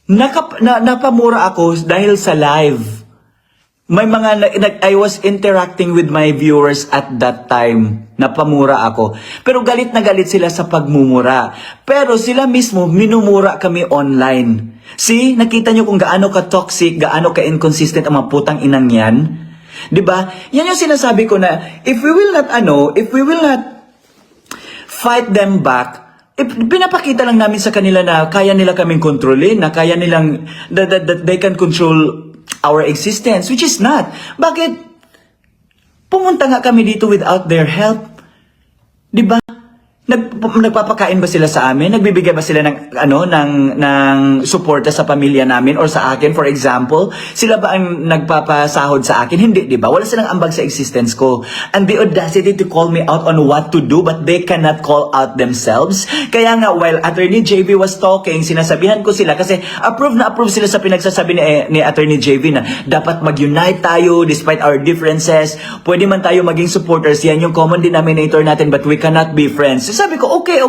Napamura ako dahil sa live. I was interacting with my viewers at that time na pamura ako. Pero galit na galit sila sa pagmumura. Pero sila mismo, minumura kami online. See, nakita nyo kung gaano ka-toxic, gaano ka-inconsistent ang mga putang inang yan? 'Di ba? Yan yung sinasabi ko na, if we will not fight them back, pinapakita lang namin sa kanila na kaya nila kaming kontrolin, na kaya nilang, that they can control our existence, which is not. Bakit? Pumunta nga kami dito without their help. Di ba? Nagpapakain ba sila sa amin? Nagbibigay ba sila ng suporta sa pamilya namin or sa akin, for example? Sila ba ang nagpapasahod sa akin? Hindi, di ba? Wala silang ambag sa existence ko. And the audacity to call me out on what to do, but they cannot call out themselves. Kaya nga, while Attorney JV was talking, sinasabihan ko sila kasi approve sila sa pinagsasabi ni Attorney JV na dapat mag-unite tayo despite our differences. Pwede man tayo maging supporters. Yan yung common denominator natin, but we cannot be friends. Sabi ko, okay.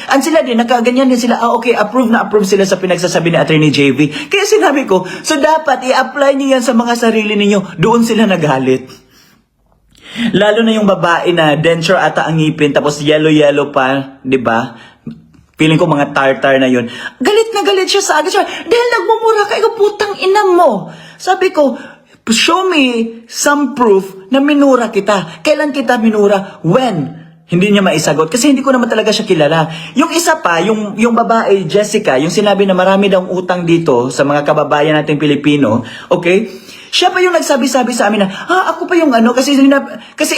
And sila din, nakaganyan din sila. Okay, approve sila sa pinagsasabi ni Attorney JV. Kaya sinabi ko, so dapat i-apply niyo yan sa mga sarili ninyo. Doon sila nagalit. Lalo na yung babae na denture ata ang ngipin, tapos yellow pa, di ba? Feeling ko mga tartar na yun. Galit na galit siya sa akin. Siya, dahil nagmumura ka, ikaw putang ina mo. Sabi ko, show me some proof na minura kita. Kailan kita minura? When? Hindi niya maisagot kasi hindi ko naman talaga siya kilala. Yung isa pa, yung babae, Jessica, yung sinabi na marami daw utang dito sa mga kababayan nating Pilipino, okay? Siya pa yung nagsabi-sabi sa amin na, ako pa yung kasi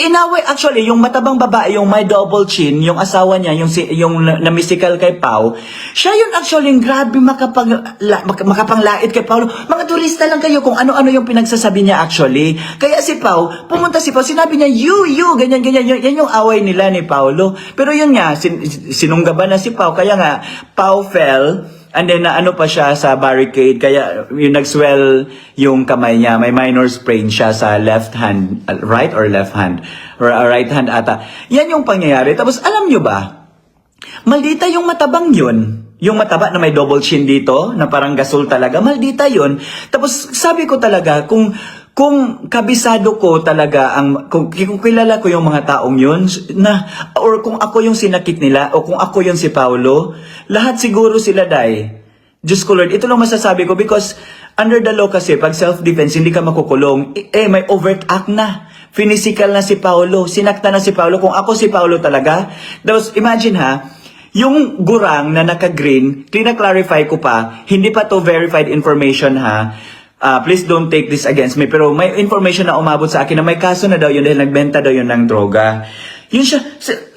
inaway, actually, yung matabang babae, yung may double chin, yung asawa niya, yung na-mystical kay Pao, siya yun actually, grabe makapanglait kay Pao. Mga turista lang kayo kung ano-ano yung pinagsasabi niya actually. Kaya si Pao, pumunta si Pao, sinabi niya, you, ganyan, yan yung away nila ni Paulo. Pero yun nga, sinunggaban na si Pao, kaya nga, Pao fell, and then pa siya sa barricade, kaya yung nag-swell yung kamay niya, may minor sprain siya sa left hand, right or left hand, or right hand ata. Yan yung pangyayari. Tapos alam nyo ba, maldita yung matabang yun. Yung mataba na may double chin dito, na parang gasol talaga, maldita yun. Tapos sabi ko talaga, kung kabisado ko talaga kung kilala ko yung mga taong yun or kung ako yung sinakit nila o kung ako yung si Paulo, lahat siguro sila Diyos ko Lord, ito lang masasabi ko because under the law kasi pag self-defense hindi ka makukulong, may overt act na. Physical na si Paulo, sinakta na si Paulo. Kung ako si Paulo talaga, tapos imagine yung gurang na naka-green, clarify ko pa, hindi pa to verified information please don't take this against me. Pero may information na umabot sa akin na may kaso na daw yun dahil nagbenta daw yun ng droga. Yun siya,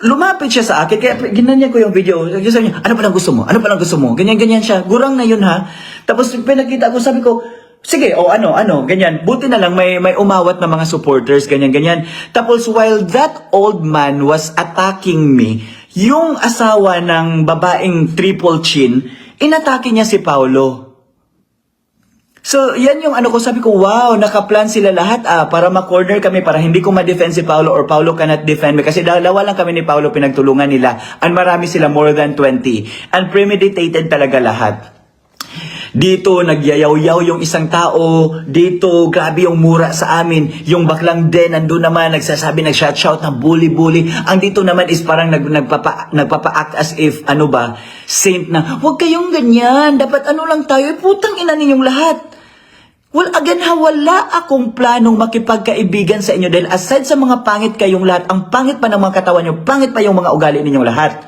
lumapit siya sa akin, kaya ginanyan ko yung video. Sabi niya, ano palang gusto mo? Ganyan siya. Gurang na yun Tapos pinakita ko, sabi ko, sige, ganyan. Buti na lang may umawat na mga supporters, ganyan. Tapos while that old man was attacking me, yung asawa ng babaeng triple chin, inatake niya si Paulo. So, yan yung ko, sabi ko, wow, nakaplan sila lahat para ma-corner kami, para hindi ko ma-defend si Paulo or Paulo cannot defend me. Kasi dalawa lang kami ni Paulo pinagtulungan nila. And marami sila, more than 20. And premeditated talaga lahat. Dito, nagyayaw-yaw yung isang tao. Dito, grabe yung mura sa amin. Yung baklang din, nandun naman, nag-shout na bully-bully. Ang dito naman is parang nagpapa-act as if, saint na, huwag kayong ganyan. Dapat lang tayo, putang ina ninyong lahat. Well, again wala akong planong makipagkaibigan sa inyo dahil aside sa mga pangit kayong lahat, ang pangit pa ng mga katawan nyo, pangit pa yung mga ugali ninyong lahat.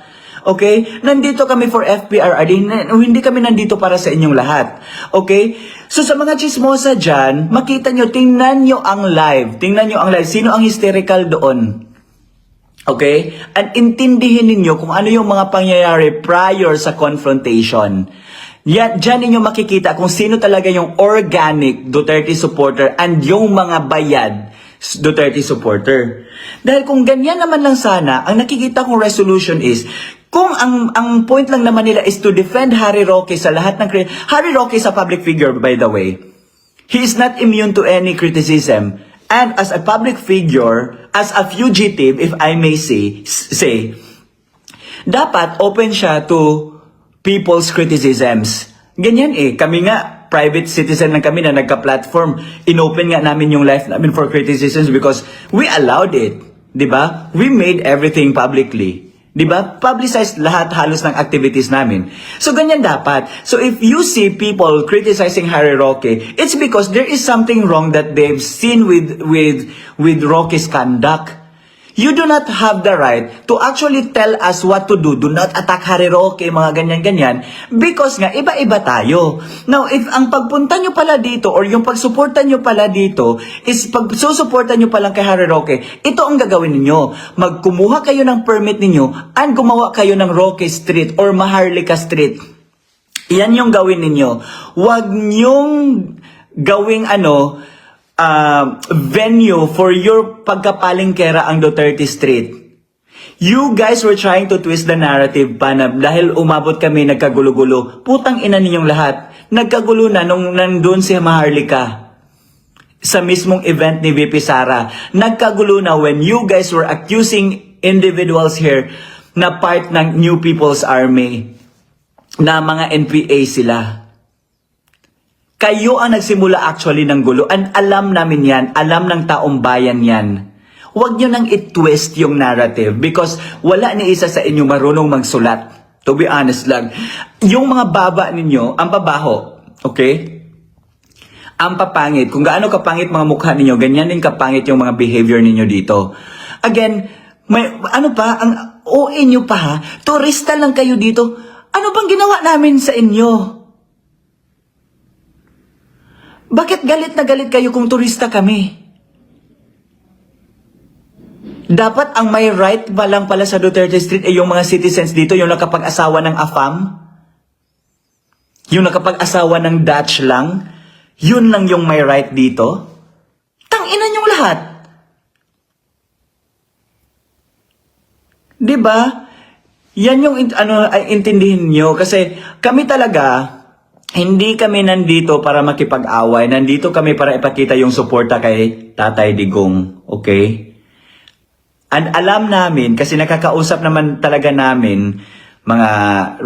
Okay? Nandito kami for FPRRD, hindi kami nandito para sa inyong lahat. Okay? So sa mga chismosa dyan, makita nyo, tingnan nyo ang live. Sino ang hysterical doon? Okay? And intindihin ninyo kung ano yung mga pangyayari prior sa confrontation. Diyan ninyo makikita kung sino talaga yung organic Duterte supporter and yung mga bayad Duterte supporter. Dahil kung ganyan naman lang sana, ang nakikita kong resolution is, kung ang point lang naman nila is to defend Harry Roque sa lahat ng Harry Roque is a public figure, by the way. He is not immune to any criticism. And as a public figure, as a fugitive, if I may say, dapat open siya to people's criticisms. Ganyan kami nga, private citizen lang kami na nagka-platform. Inopen nga namin yung life namin for criticisms because we allowed it. 'Di ba? We made everything publicly. 'Di ba? Publicized lahat halos ng activities namin. So ganyan dapat. So if you see people criticizing Harry Roque, it's because there is something wrong that they've seen with Roque's conduct. You do not have the right to actually tell us what to do. Do not attack Harry Roque, mga ganyan-ganyan. Because nga, iba-iba tayo. Now, if ang pagpunta nyo pala dito or yung pagsuporta nyo pala dito is pagsusuporta nyo palang kay Harry Roque, ito ang gagawin ninyo. Magkumuha kayo ng permit ninyo and gumawa kayo ng Roque Street or Maharlika Street. Yan yung gawin ninyo. Huwag nyong gawing venue for your pagkapalingkera ang Duterte Street. You guys were trying to twist the narrative pa na dahil umabot kami nagkagulo-gulo. Putang ina ninyong lahat. Nagkagulo na nung nandun si Maharlika sa mismong event ni VP Sara. Nagkagulo na when you guys were accusing individuals here na part ng New People's Army na mga NPA sila. Kayo ang nagsimula actually ng gulo. And alam namin yan. Alam ng taong bayan yan. Huwag nyo nang i-twist yung narrative because wala ni isa sa inyo marunong magsulat. To be honest lang. Yung mga baba ninyo, ang babaho. Okay? Ang papangit. Kung gaano kapangit mga mukha ninyo, ganyan din kapangit yung mga behavior ninyo dito. Again, may, ang OA nyo pa ha? Turista lang kayo dito. Ano bang ginawa namin sa inyo? Bakit galit na galit kayo kung turista kami? Dapat ang may right ba lang pala sa Duterte Street ay yung mga citizens dito, yung nakapag-asawa ng AFAM? Yung nakapag-asawa ng Dutch lang? Yun lang yung may right dito? Tanginan yung lahat. Diba? Yan yung intindihin nyo. Kasi kami talaga, hindi kami nandito para makipag-away. Nandito kami para ipakita yung suporta kay Tatay Digong. Okay? And alam namin, kasi nakakausap naman talaga namin mga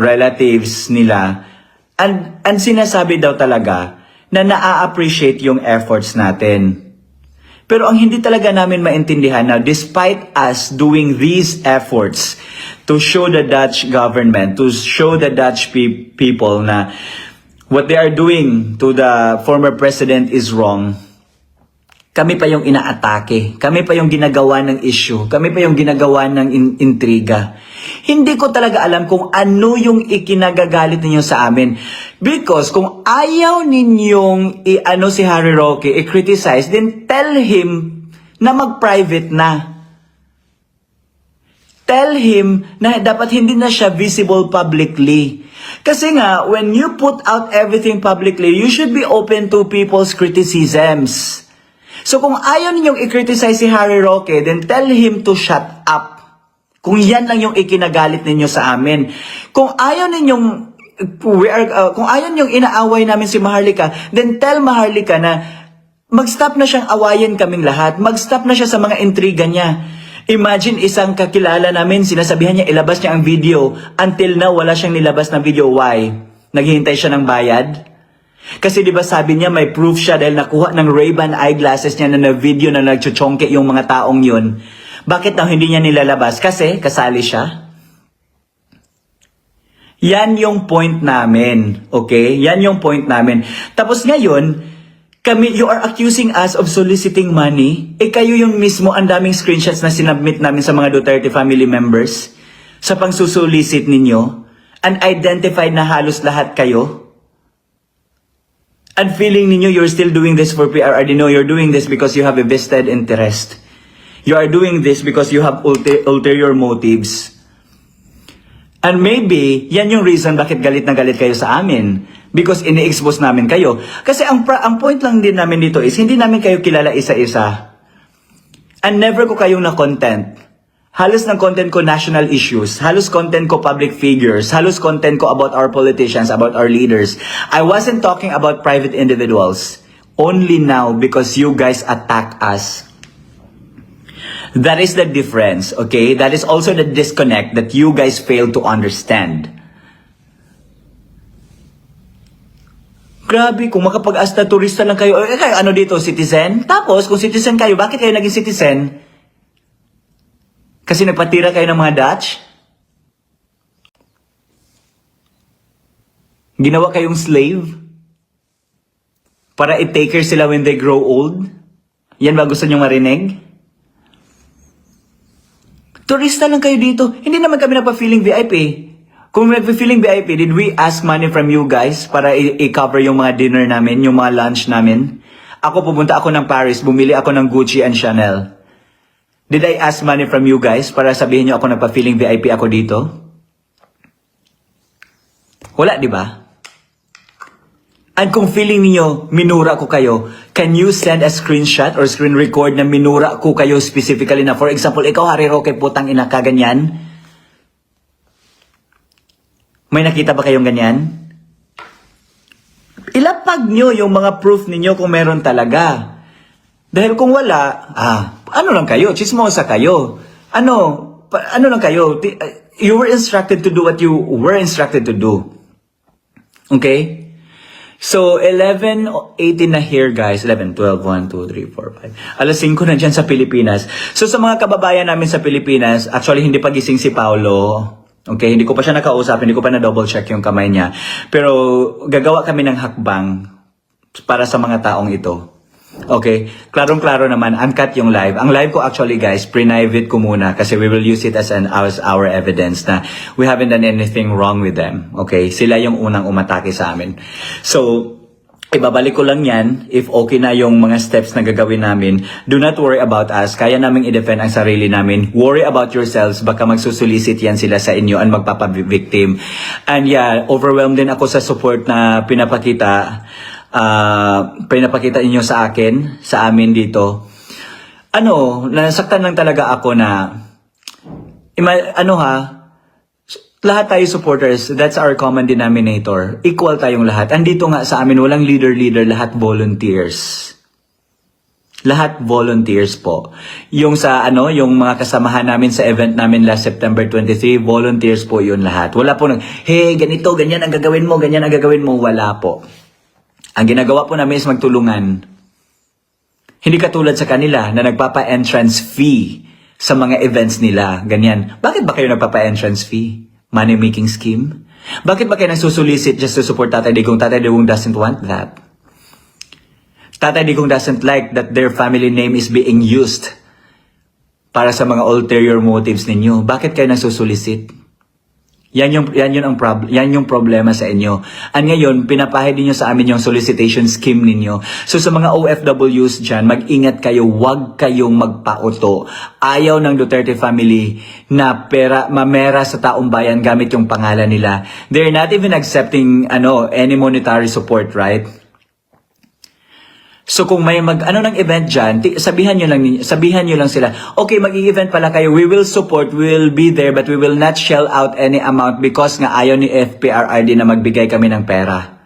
relatives nila. And sinasabi daw talaga na naa-appreciate yung efforts natin. Pero ang hindi talaga namin maintindihan na despite us doing these efforts to show the Dutch government, to show the Dutch people na what they are doing to the former president is wrong. Kami pa yung inaatake. Kami pa yung ginagawa ng issue. Kami pa yung ginagawa ng intriga. Hindi ko talaga alam kung ano yung ikinagagalit ninyo sa amin. Because kung ayaw ninyong si Harry Roque, i-criticize, then tell him na mag-private na. Tell him na dapat hindi na siya visible publicly. Kasi nga, when you put out everything publicly, you should be open to people's criticisms. So kung ayaw ninyong i-criticize si Harry Roque, then tell him to shut up. Kung yan lang yung ikinagalit ninyo sa amin. Kung ayaw ninyong inaaway namin si Maharlika, then tell Maharlika na mag-stop na siyang awayin kaming lahat. Mag-stop na siya sa mga intriga niya. Imagine isang kakilala namin, sinasabihan niya ilabas niya ang video. Until now, wala siyang nilabas na video. Why? Naghihintay siya ng bayad? Kasi di ba sabi niya may proof siya dahil nakuha ng Ray-Ban eyeglasses niya na video na nagchuchongke yung mga taong yun. Bakit daw hindi niya nilalabas? Kasi kasali siya. Yan yung point namin. Okay? Yan yung point namin. Tapos ngayon, you are accusing us of soliciting money. Kayo yung mismo, ang daming screenshots na sinubmit namin sa mga Duterte family members sa pangsusulisit ninyo. Unidentified na halos lahat kayo. And feeling ninyo you're still doing this for PRRD. No, you're doing this because you have a vested interest. You are doing this because you have ulterior motives. And maybe, yan yung reason bakit galit na galit kayo sa amin. Because ini-expose namin kayo. Kasi ang point lang din namin dito is, hindi namin kayo kilala isa-isa. And never ko kayong na-content. Halos ng content ko national issues. Halos content ko public figures. Halos content ko about our politicians, about our leaders. I wasn't talking about private individuals. Only now because you guys attack us. That is the difference, okay? That is also the disconnect that you guys fail to understand. Grabe, kung makapag-asta turista lang kayo, kayo ano dito, citizen? Tapos, kung citizen kayo, bakit kayo naging citizen? Kasi nagpatira kayo ng mga Dutch? Ginawa kayong slave? Para i-taker sila when they grow old? Yan ba gusto nyo marinig? Turista lang kayo dito. Hindi naman kami nagpa-feeling VIP. Kung nagpa-feeling VIP, did we ask money from you guys para i-cover yung mga dinner namin, yung mga lunch namin? Ako pupunta ako ng Paris, bumili ako ng Gucci and Chanel. Did I ask money from you guys para sabihin nyo ako nagpa-feeling VIP ako dito? Wala, di ba? At kung feeling niyo minura ko kayo, can you send a screenshot or screen record na minura ko kayo specifically na, for example, ikaw Harry Roque, putang ina ka, ganyan? May nakita ba kayong ganyan? Ilapag nyo yung mga proof ninyo kung meron talaga. Dahil kung wala, ano lang kayo, chismosa kayo. Ano lang kayo, you were instructed to do what you were instructed to do. Okay? So, 11:18 na here, guys. 11, 12, 1, 2, 3, 4, 5. Alas 5 na dyan sa Pilipinas. So, sa mga kababayan namin sa Pilipinas, actually, hindi pa gising si Paolo. Okay, hindi ko pa siya nakausap, hindi ko pa na-double check yung kamay niya. Pero, gagawa kami ng hakbang para sa mga taong ito. Okay, klarong-klaro naman, uncut yung live. Ang live ko actually guys, private ko muna kasi we will use it as our evidence na we haven't done anything wrong with them. Okay, sila yung unang umatake sa amin. So, ibabalik ko lang yan if okay na yung mga steps na gagawin namin. Do not worry about us. Kaya naming i-defend ang sarili namin. Worry about yourselves. Baka magsusulisit yan sila sa inyo and magpapabiktim. And yeah, overwhelmed din ako sa support na pinapakita inyo sa akin, sa amin dito. Nasaktan lang talaga ako na, lahat tayo supporters, that's our common denominator. Equal tayong lahat. Andito nga sa amin, walang leader, lahat volunteers. Lahat volunteers po. Yung yung mga kasamahan namin sa event namin last September 23, volunteers po yun lahat. Wala po hey, ganito, ganyan ang gagawin mo, wala po. Ang ginagawa po namin is magtulungan. Hindi katulad sa kanila na nagpapa-entrance fee sa mga events nila. Ganyan. Bakit ba kayo nagpapa-entrance fee? Money-making scheme? Bakit ba kayo nagsusulisit just to support Tatay Digong? Tatay Digong doesn't want that. Tatay Digong doesn't like that their family name is being used para sa mga ulterior motives ninyo. Bakit kayo nagsusulisit? Yan yung problema sa inyo. At ngayon, pinapahid niyo sa amin yung solicitation scheme ninyo. So sa mga OFWs dyan, mag-ingat kayo, huwag kayong magpauto. Ayaw ng Duterte family na mamera sa taong bayan gamit yung pangalan nila. They're not even accepting any monetary support, right? So kung may ng event dyan, sabihan nyo lang sila, okay, mag-event pala kayo, we will support, we will be there, but we will not shell out any amount because nga ayaw ni FPRRD na magbigay kami ng pera.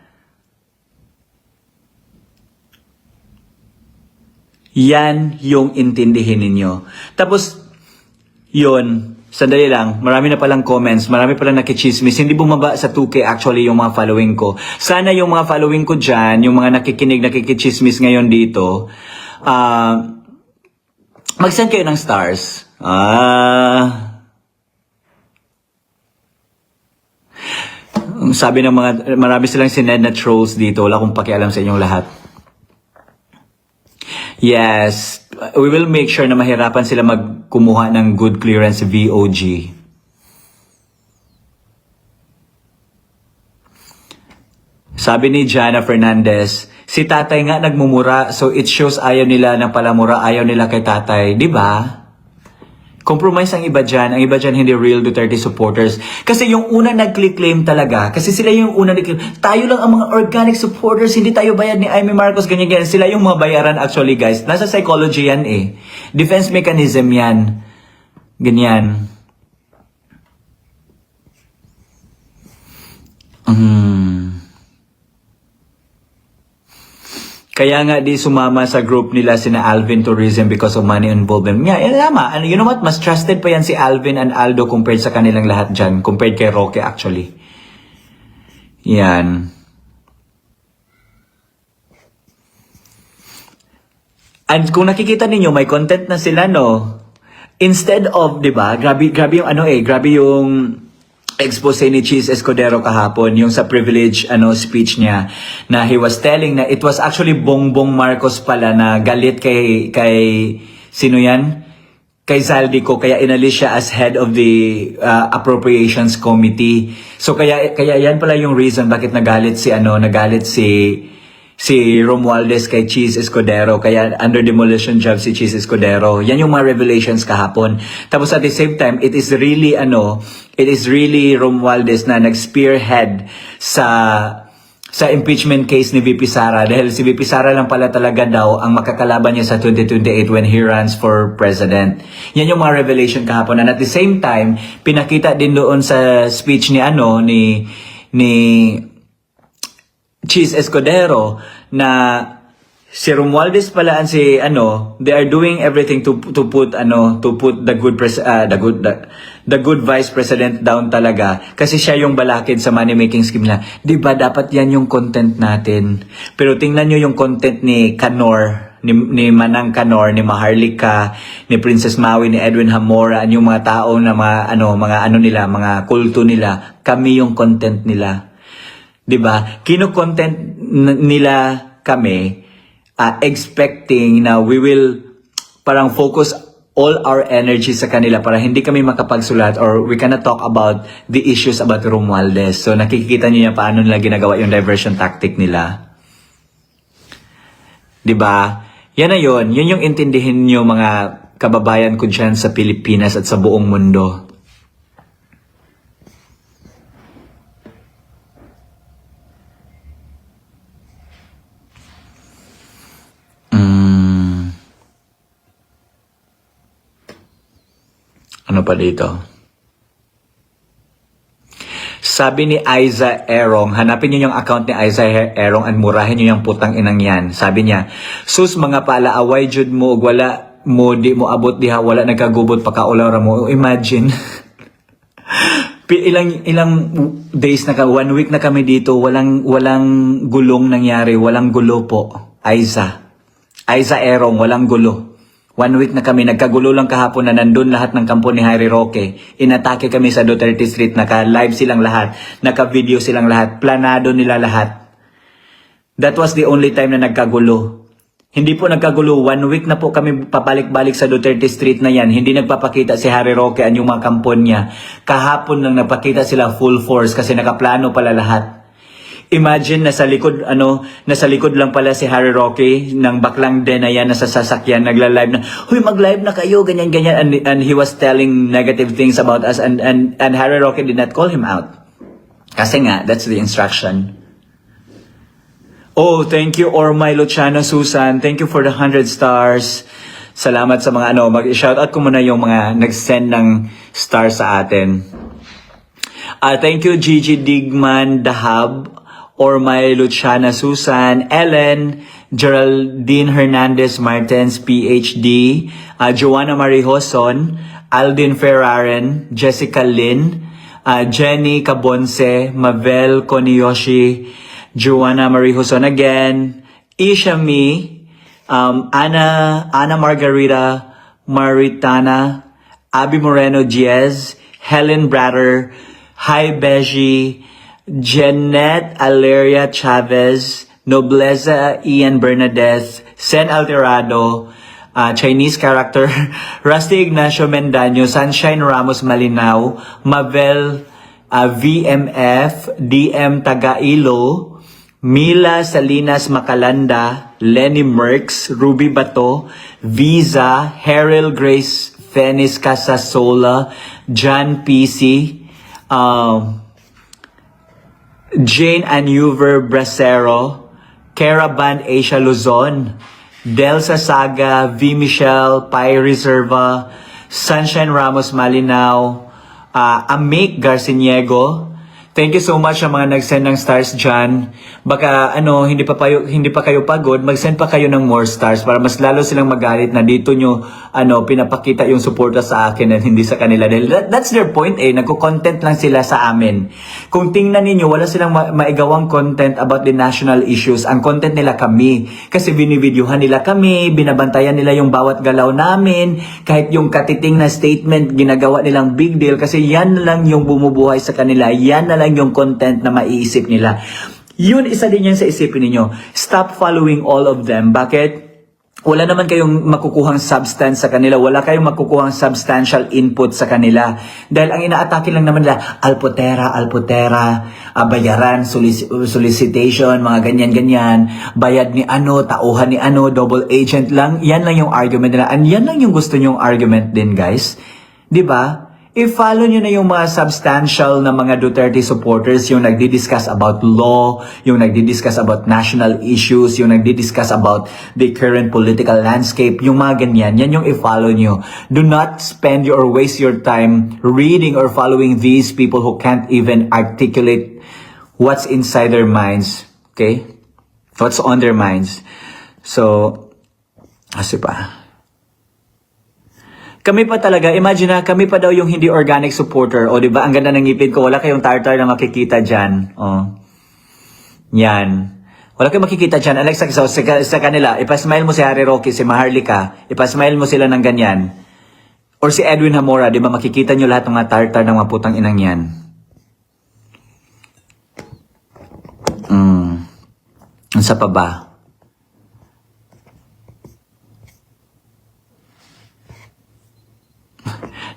Yan yung intindihin ninyo. Tapos, yun, sandali lang, marami na palang comments, marami palang nakichismis, hindi bumaba sa 2K actually yung mga following ko. Sana yung mga following ko dyan, yung mga nakikichismis ngayon dito, mag-send kayo ng stars. Sabi ng marami silang sined na trolls dito, wala akong pakialam sa inyong lahat. Yes, we will make sure na mahirapan sila magkumuha ng good clearance VOG. Sabi ni Jana Fernandez, si tatay nga nagmumura, so it shows ayaw nila ng palamura, ayaw nila kay tatay. Di ba? Compromise ang iba dyan. Ang iba dyan hindi real Duterte supporters. Kasi yung una nag-claim talaga, kasi sila yung una nag-claim, tayo lang ang mga organic supporters, hindi tayo bayad ni Amy Marcos, ganyan-ganyan. Sila yung mga bayaran actually guys. Nasa psychology yan eh. Defense mechanism yan. Ganyan. Kaya nga di sumama sa group nila sina Alvin Tourism because of money involvement. Yeah, tama. You know what? Mas trusted pa yan si Alvin and Aldo compared sa kanilang lahat dyan. Compared kay Roque actually. Yan. And kung nakikita ninyo, may content na sila, no? Instead of, di ba, grabe yung grabe yung expose ni Cheese Escudero kahapon, yung sa privilege speech niya, na he was telling na it was actually Bongbong Marcos pala na galit kay sino yan? Kay Zaldico, kaya inalis siya as head of the appropriations committee. So kaya yan pala yung reason bakit nagalit si Romualdez kay Cheese Escudero, kaya under demolition job si Cheese Escudero. Yan yung mga revelations kahapon. Tapos at the same time, it is really Romualdez na nag-spearhead sa impeachment case ni VP Sara, dahil si VP Sara lang pala talaga daw ang makakalaban niya sa 2028 when he runs for president. Yan yung mga revelation kahapon. And at the same time, pinakita din doon sa speech ni Cheese Escudero na si Romualdez pala and si they are doing everything to put the good vice president down talaga, kasi siya yung balakid sa money making scheme na. 'Di ba dapat yan yung content natin? Pero tingnan niyo yung content ni Canor, ni Manang Canor, ni Maharlika, ni Princess Maui, ni Edwin Hamora, yung mga tao na mga kulto nila, kami yung content nila. 'Di ba? Kino-content nila kami expecting na we will parang focus all our energy sa kanila para hindi kami makapagsulat or we cannot talk about the issues about Romualdez. So nakikita niyo yan paano nila ginagawa yung diversion tactic nila. 'Di ba? Yan na yun. Yun yung intindihin niyo mga kababayan ko dyan sa Pilipinas at sa buong mundo. Ano pa dito? Sabi ni Aiza Erong, hanapin niyo yung account ni Aiza Erong at murahin niyo yung putang inang yan. Sabi niya, sus mga palaaway jud mo, wala mo, di mo abot diha, wala nagkagubot pakaulaw ra mo. Imagine. ilang days na 1 week na kami dito, walang gulong nangyari, walang gulo po. Aiza Erong, walang gulo. 1 week na kami, nagkagulo lang kahapon na nandun lahat ng kampo ni Harry Roque. Inatake kami sa Duterte Street, naka-live silang lahat, naka-video silang lahat, planado nila lahat. That was the only time na nagkagulo. Hindi po nagkagulo, 1 week na po kami papalik-balik sa Duterte Street na yan. Hindi nagpapakita si Harry Roque at yung mga kampon niya. Kahapon lang nagpakita sila full force kasi nakaplano pala lahat. Imagine nasa likod lang pala si Harry Roque ng baklang den na yan, nasa sasakyan, nagla-live na, "Huy, mag-live na kayo, ganyan." And he was telling negative things about us and Harry Roque did not call him out. Kasi nga, that's the instruction. Oh, thank you Ormay Luciano Susan. Thank you for the 100 stars. Salamat sa mga mag-shoutout ko muna yung mga nag-send ng stars sa atin. Thank you Gigi Digman Dahab, Ormay Luciana Susan, Ellen, Geraldine Hernandez Martens, PhD, Joanna Marie Hoson, Aldin Ferraren, Jessica Lin, Jenny Cabonce, Mavel Koniyoshi, Joanna Marie Hoson again, Isha Mi, Ana Margarita Maritana, Abby Moreno Diaz, Helen Bratter, Hi Beji, Jeanette Aleria Chavez, Nobleza Ian Bernadette, Sen Alterado, Chinese character, Rusty Ignacio Mendaño, Sunshine Ramos Malinao, Mavel VMF, DM Tagailo, Mila Salinas Macalanda, Lenny Merks, Ruby Bato, Visa, Heril Grace Fenis Casasola, John PC, Jane Anuver Bracero, Caravan Asia Luzon, Delsa Saga, V. Michelle, Pai Reserva, Sunshine Ramos Malinao, Amik Garciniego, Thank you so much sa mga nag-send ng stars dyan. Baka hindi pa kayo pagod, mag-send pa kayo ng more stars para mas lalo silang magalit na dito nyo pinapakita yung suporta sa akin at hindi sa kanila. Dahil that's their point nagko-content lang sila sa amin. Kung tingnan ninyo, wala silang maigawang content about the national issues. Ang content nila kami. Kasi binivideohan nila kami, binabantayan nila yung bawat galaw namin, kahit yung katiting na statement, ginagawa nilang big deal kasi yan lang yung bumubuhay sa kanila, yan na lang yung content na maiisip nila. Yun, isa din yan sa isipin ninyo. Stop following all of them. Bakit? Wala naman kayong makukuhang substance sa kanila. Wala kayong makukuhang substantial input sa kanila. Dahil ang inaatake lang naman nila, alpotera, bayaran, solicitation, mga ganyan-ganyan, bayad ni tauhan ni double agent lang. Yan lang yung argument nila. And yan lang yung gusto nyong argument din, guys. 'Di ba? I-follow nyo na yung mga substantial na mga Duterte supporters, yung nagdi-discuss about law, yung nagdi-discuss about national issues, yung nagdi-discuss about the current political landscape, yung mga ganyan, yan yung i-follow nyo. Do not spend or waste your time reading or following these people who can't even articulate what's inside their minds. Okay? What's on their minds. So, kasi pa. Kami pa talaga, imagine na, kami pa daw yung hindi organic supporter. O, di ba? Ang ganda ng ngipin ko. Wala kayong tartar na makikita dyan. O. Yan. Wala kayong makikita dyan. Alexa, sa kanila, ipasmile mo si Harry Roque, si Maharlika. Ipasmile mo sila ng ganyan. Or si Edwin Hamora, di ba? Makikita nyo lahat ng mga tartar ng mga putang inang yan. Ang sa pa ba?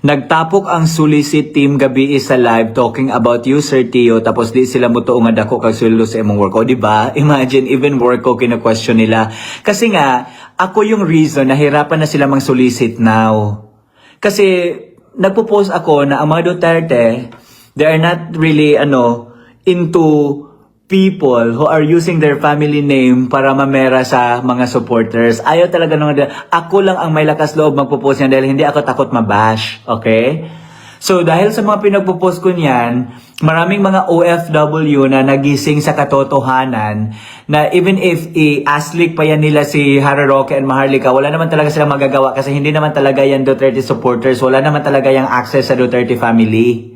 Nagtapok ang Sulicit team gabi sa live talking about you, Sir Tio, tapos di sila mo tuong dako kag sullo sa imong work. O, di ba? Imagine, even work ko kina-question nila. Kasi nga, ako yung reason na hirapan na sila mang-solicit now. Kasi, nagpo-post ako na ang mga Duterte, they are not really, into people who are using their family name para mamera sa mga supporters. Ayaw talaga naman. Ako lang ang may lakas loob magpo-post niyan dahil hindi ako takot mabash. Okay? So, dahil sa mga pinagpo-post ko niyan, maraming mga OFW na nagising sa katotohanan na even if i-aslik pa yan nila si Harry Roque and Maharlika, wala naman talaga silang magagawa kasi hindi naman talaga yan Duterte supporters. Wala naman talaga yung access sa Duterte family.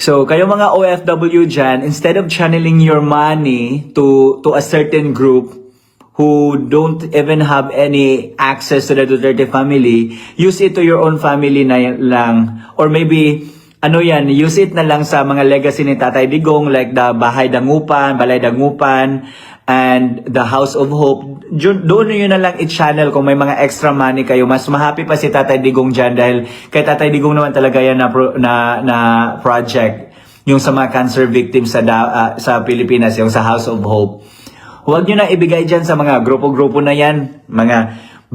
So, kayo mga OFW dyan, instead of channeling your money to a certain group who don't even have any access to the Duterte family, use it to your own family na lang. Or maybe, use it na lang sa mga legacy ni Tatay Digong like the Bahay Dangupan, Balay Dangupan, and the House of Hope. Doon nyo na lang i-channel kung may mga extra money kayo. Mas mahappy pa si Tatay Digong dyan dahil kay Tatay Digong naman talaga yan na project. Yung sa mga cancer victims sa Pilipinas, yung sa House of Hope. Huwag nyo na ibigay dyan sa mga grupo-grupo na yan. Mga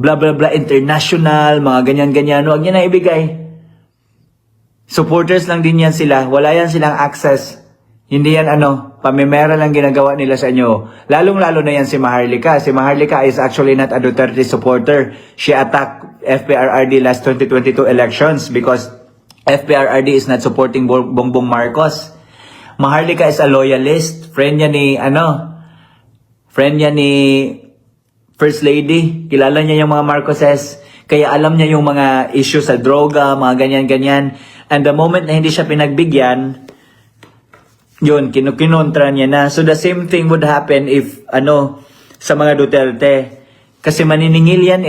blah blah blah international, mga ganyan-ganyan. Huwag nyo na ibigay. Supporters lang din yan sila. Wala yan silang access. Hindi yan pamimera lang ginagawa nila sa inyo. Lalong-lalo na yan si Maharlika. Si Maharlika is actually not a Duterte supporter. She attacked FPRRD last 2022 elections because FPRRD is not supporting Bongbong Marcos. Maharlika is a loyalist. Friend niya ni First Lady. Kilala niya yung mga Marcoses. Kaya alam niya yung mga issue sa droga, mga ganyan-ganyan. And the moment na hindi siya pinagbigyan, yun, kinontra niya na. So the same thing would happen if, sa mga Duterte. Kasi maniningil yan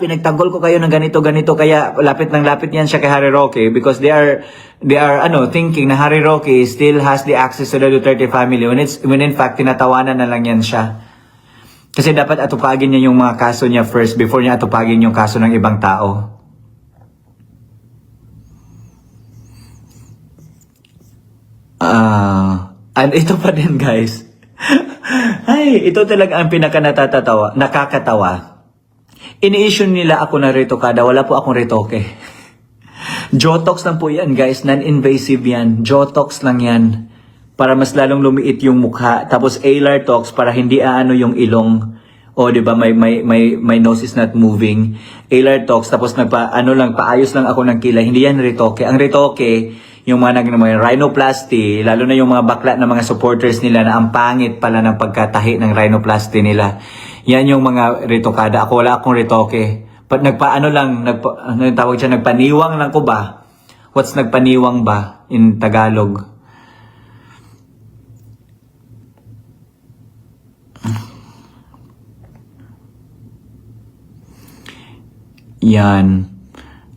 pinagtanggol ko kayo ng ganito, kaya lapit yan siya kay Harry Roque because they are thinking na Harry Roque still has the access to the Duterte family when in fact, tinatawanan na lang yan siya. Kasi dapat atupagin niya yung mga kaso niya first before niya atupagin yung kaso ng ibang tao. And ito pa din, guys. Ay, ito talaga ang nakakatawa. Ini-issue nila ako na retokada. Wala po akong retoke. Jotox lang po yan, guys. Non-invasive yan. Jotox lang yan. Para mas lalong lumiit yung mukha. Tapos Alar Tox para hindi yung ilong. O, di ba, my nose is not moving. Alar Tox, tapos paayos lang ako ng kilay. Hindi yan retoke. Ang retoke, yung mga mga rhinoplasty, lalo na yung mga bakla na mga supporters nila na ang pangit pala ng pagkatahi ng rhinoplasty nila. Yan yung mga retokada. Ako wala akong retoke. Nagpaano lang, ano yung tawag siya, nagpaniwang lang ko ba? What's nagpaniwang ba in Tagalog? Yan.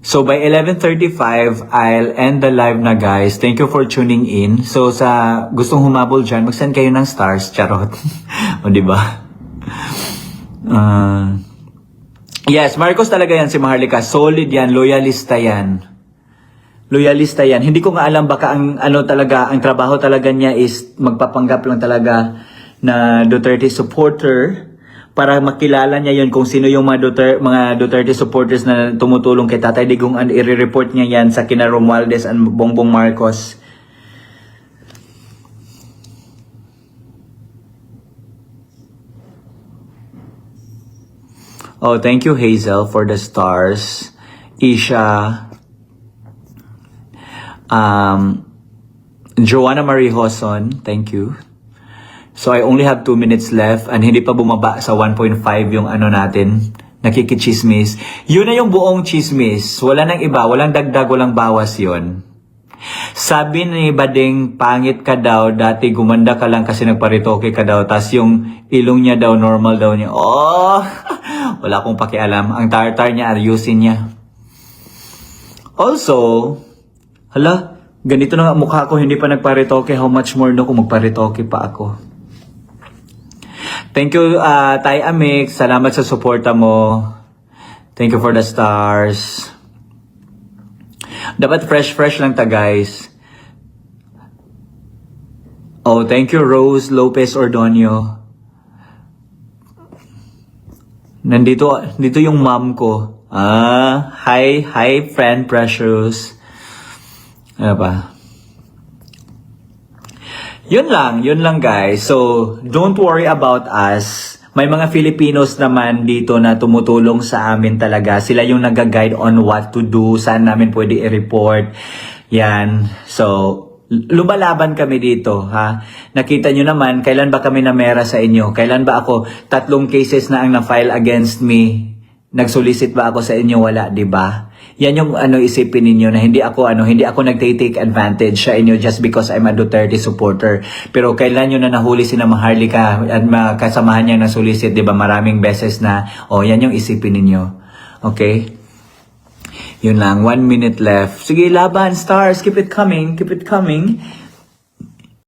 So by 11:35, I'll end the live na guys. Thank you for tuning in. So sa gustong humabol dyan, mag-send kayo ng stars. Charot. O diba? Yes, Marcos talaga yan si Maharlika. Solid yan. Loyalista yan. Loyalista yan. Hindi ko nga alam baka ang ano talaga, ang trabaho talaga niya is magpapanggap lang talaga na Duterte supporter para makilala niya yon kung sino yung mga Duterte supporters na tumutulong kay Tatay Digong, and i-report niya yan sa kina Romualdez and Bongbong Marcos. Oh, thank you Hazel for the stars. Isha, Joanna Marie Hoson, thank you. So I only have 2 minutes left and hindi pa bumaba sa 1.5 yung ano natin, nakikichismis. Yun na yung buong chismis. Wala nang iba, walang dagdag, walang bawas yun. Sabi ni Bading, pangit ka daw, dati gumanda ka lang kasi nagparitoke ka daw, tas yung ilong niya daw, normal daw niya. Oh, wala akong pakialam. Ang tartar niya, ayusin niya. Also, hala, ganito na nga mukha ko, hindi pa nagparitoke. How much more no kung magparitoke pa ako. Thank you, Tay Amix. Salamat sa suporta mo. Thank you for the stars. Dapat fresh lang ta, guys. Oh, thank you, Rose Lopez Ordonio. Dito yung mom ko. Hi, friend, precious. Ano ba? Yun lang guys. So, don't worry about us. May mga Filipinos naman dito na tumutulong sa amin talaga. Sila yung nag-guide on what to do, saan namin pwede i-report. Yan. So, lumalaban kami dito, ha? Nakita nyo naman, kailan ba kami namera sa inyo? Kailan ba ako, 3 cases na ang na-file against me? Nag-solicit ba ako sa inyo? Wala, di ba? Yan yung isipin ninyo na hindi ako nagtake advantage sa inyo just because I'm a Duterte supporter. Pero kailan nyo na nahuli si na Maharlika at kasamahan niya na solicit, di ba? Maraming beses na, yan yung isipin ninyo. Okay? Yun lang, 1 minute left. Sige, laban, stars, keep it coming.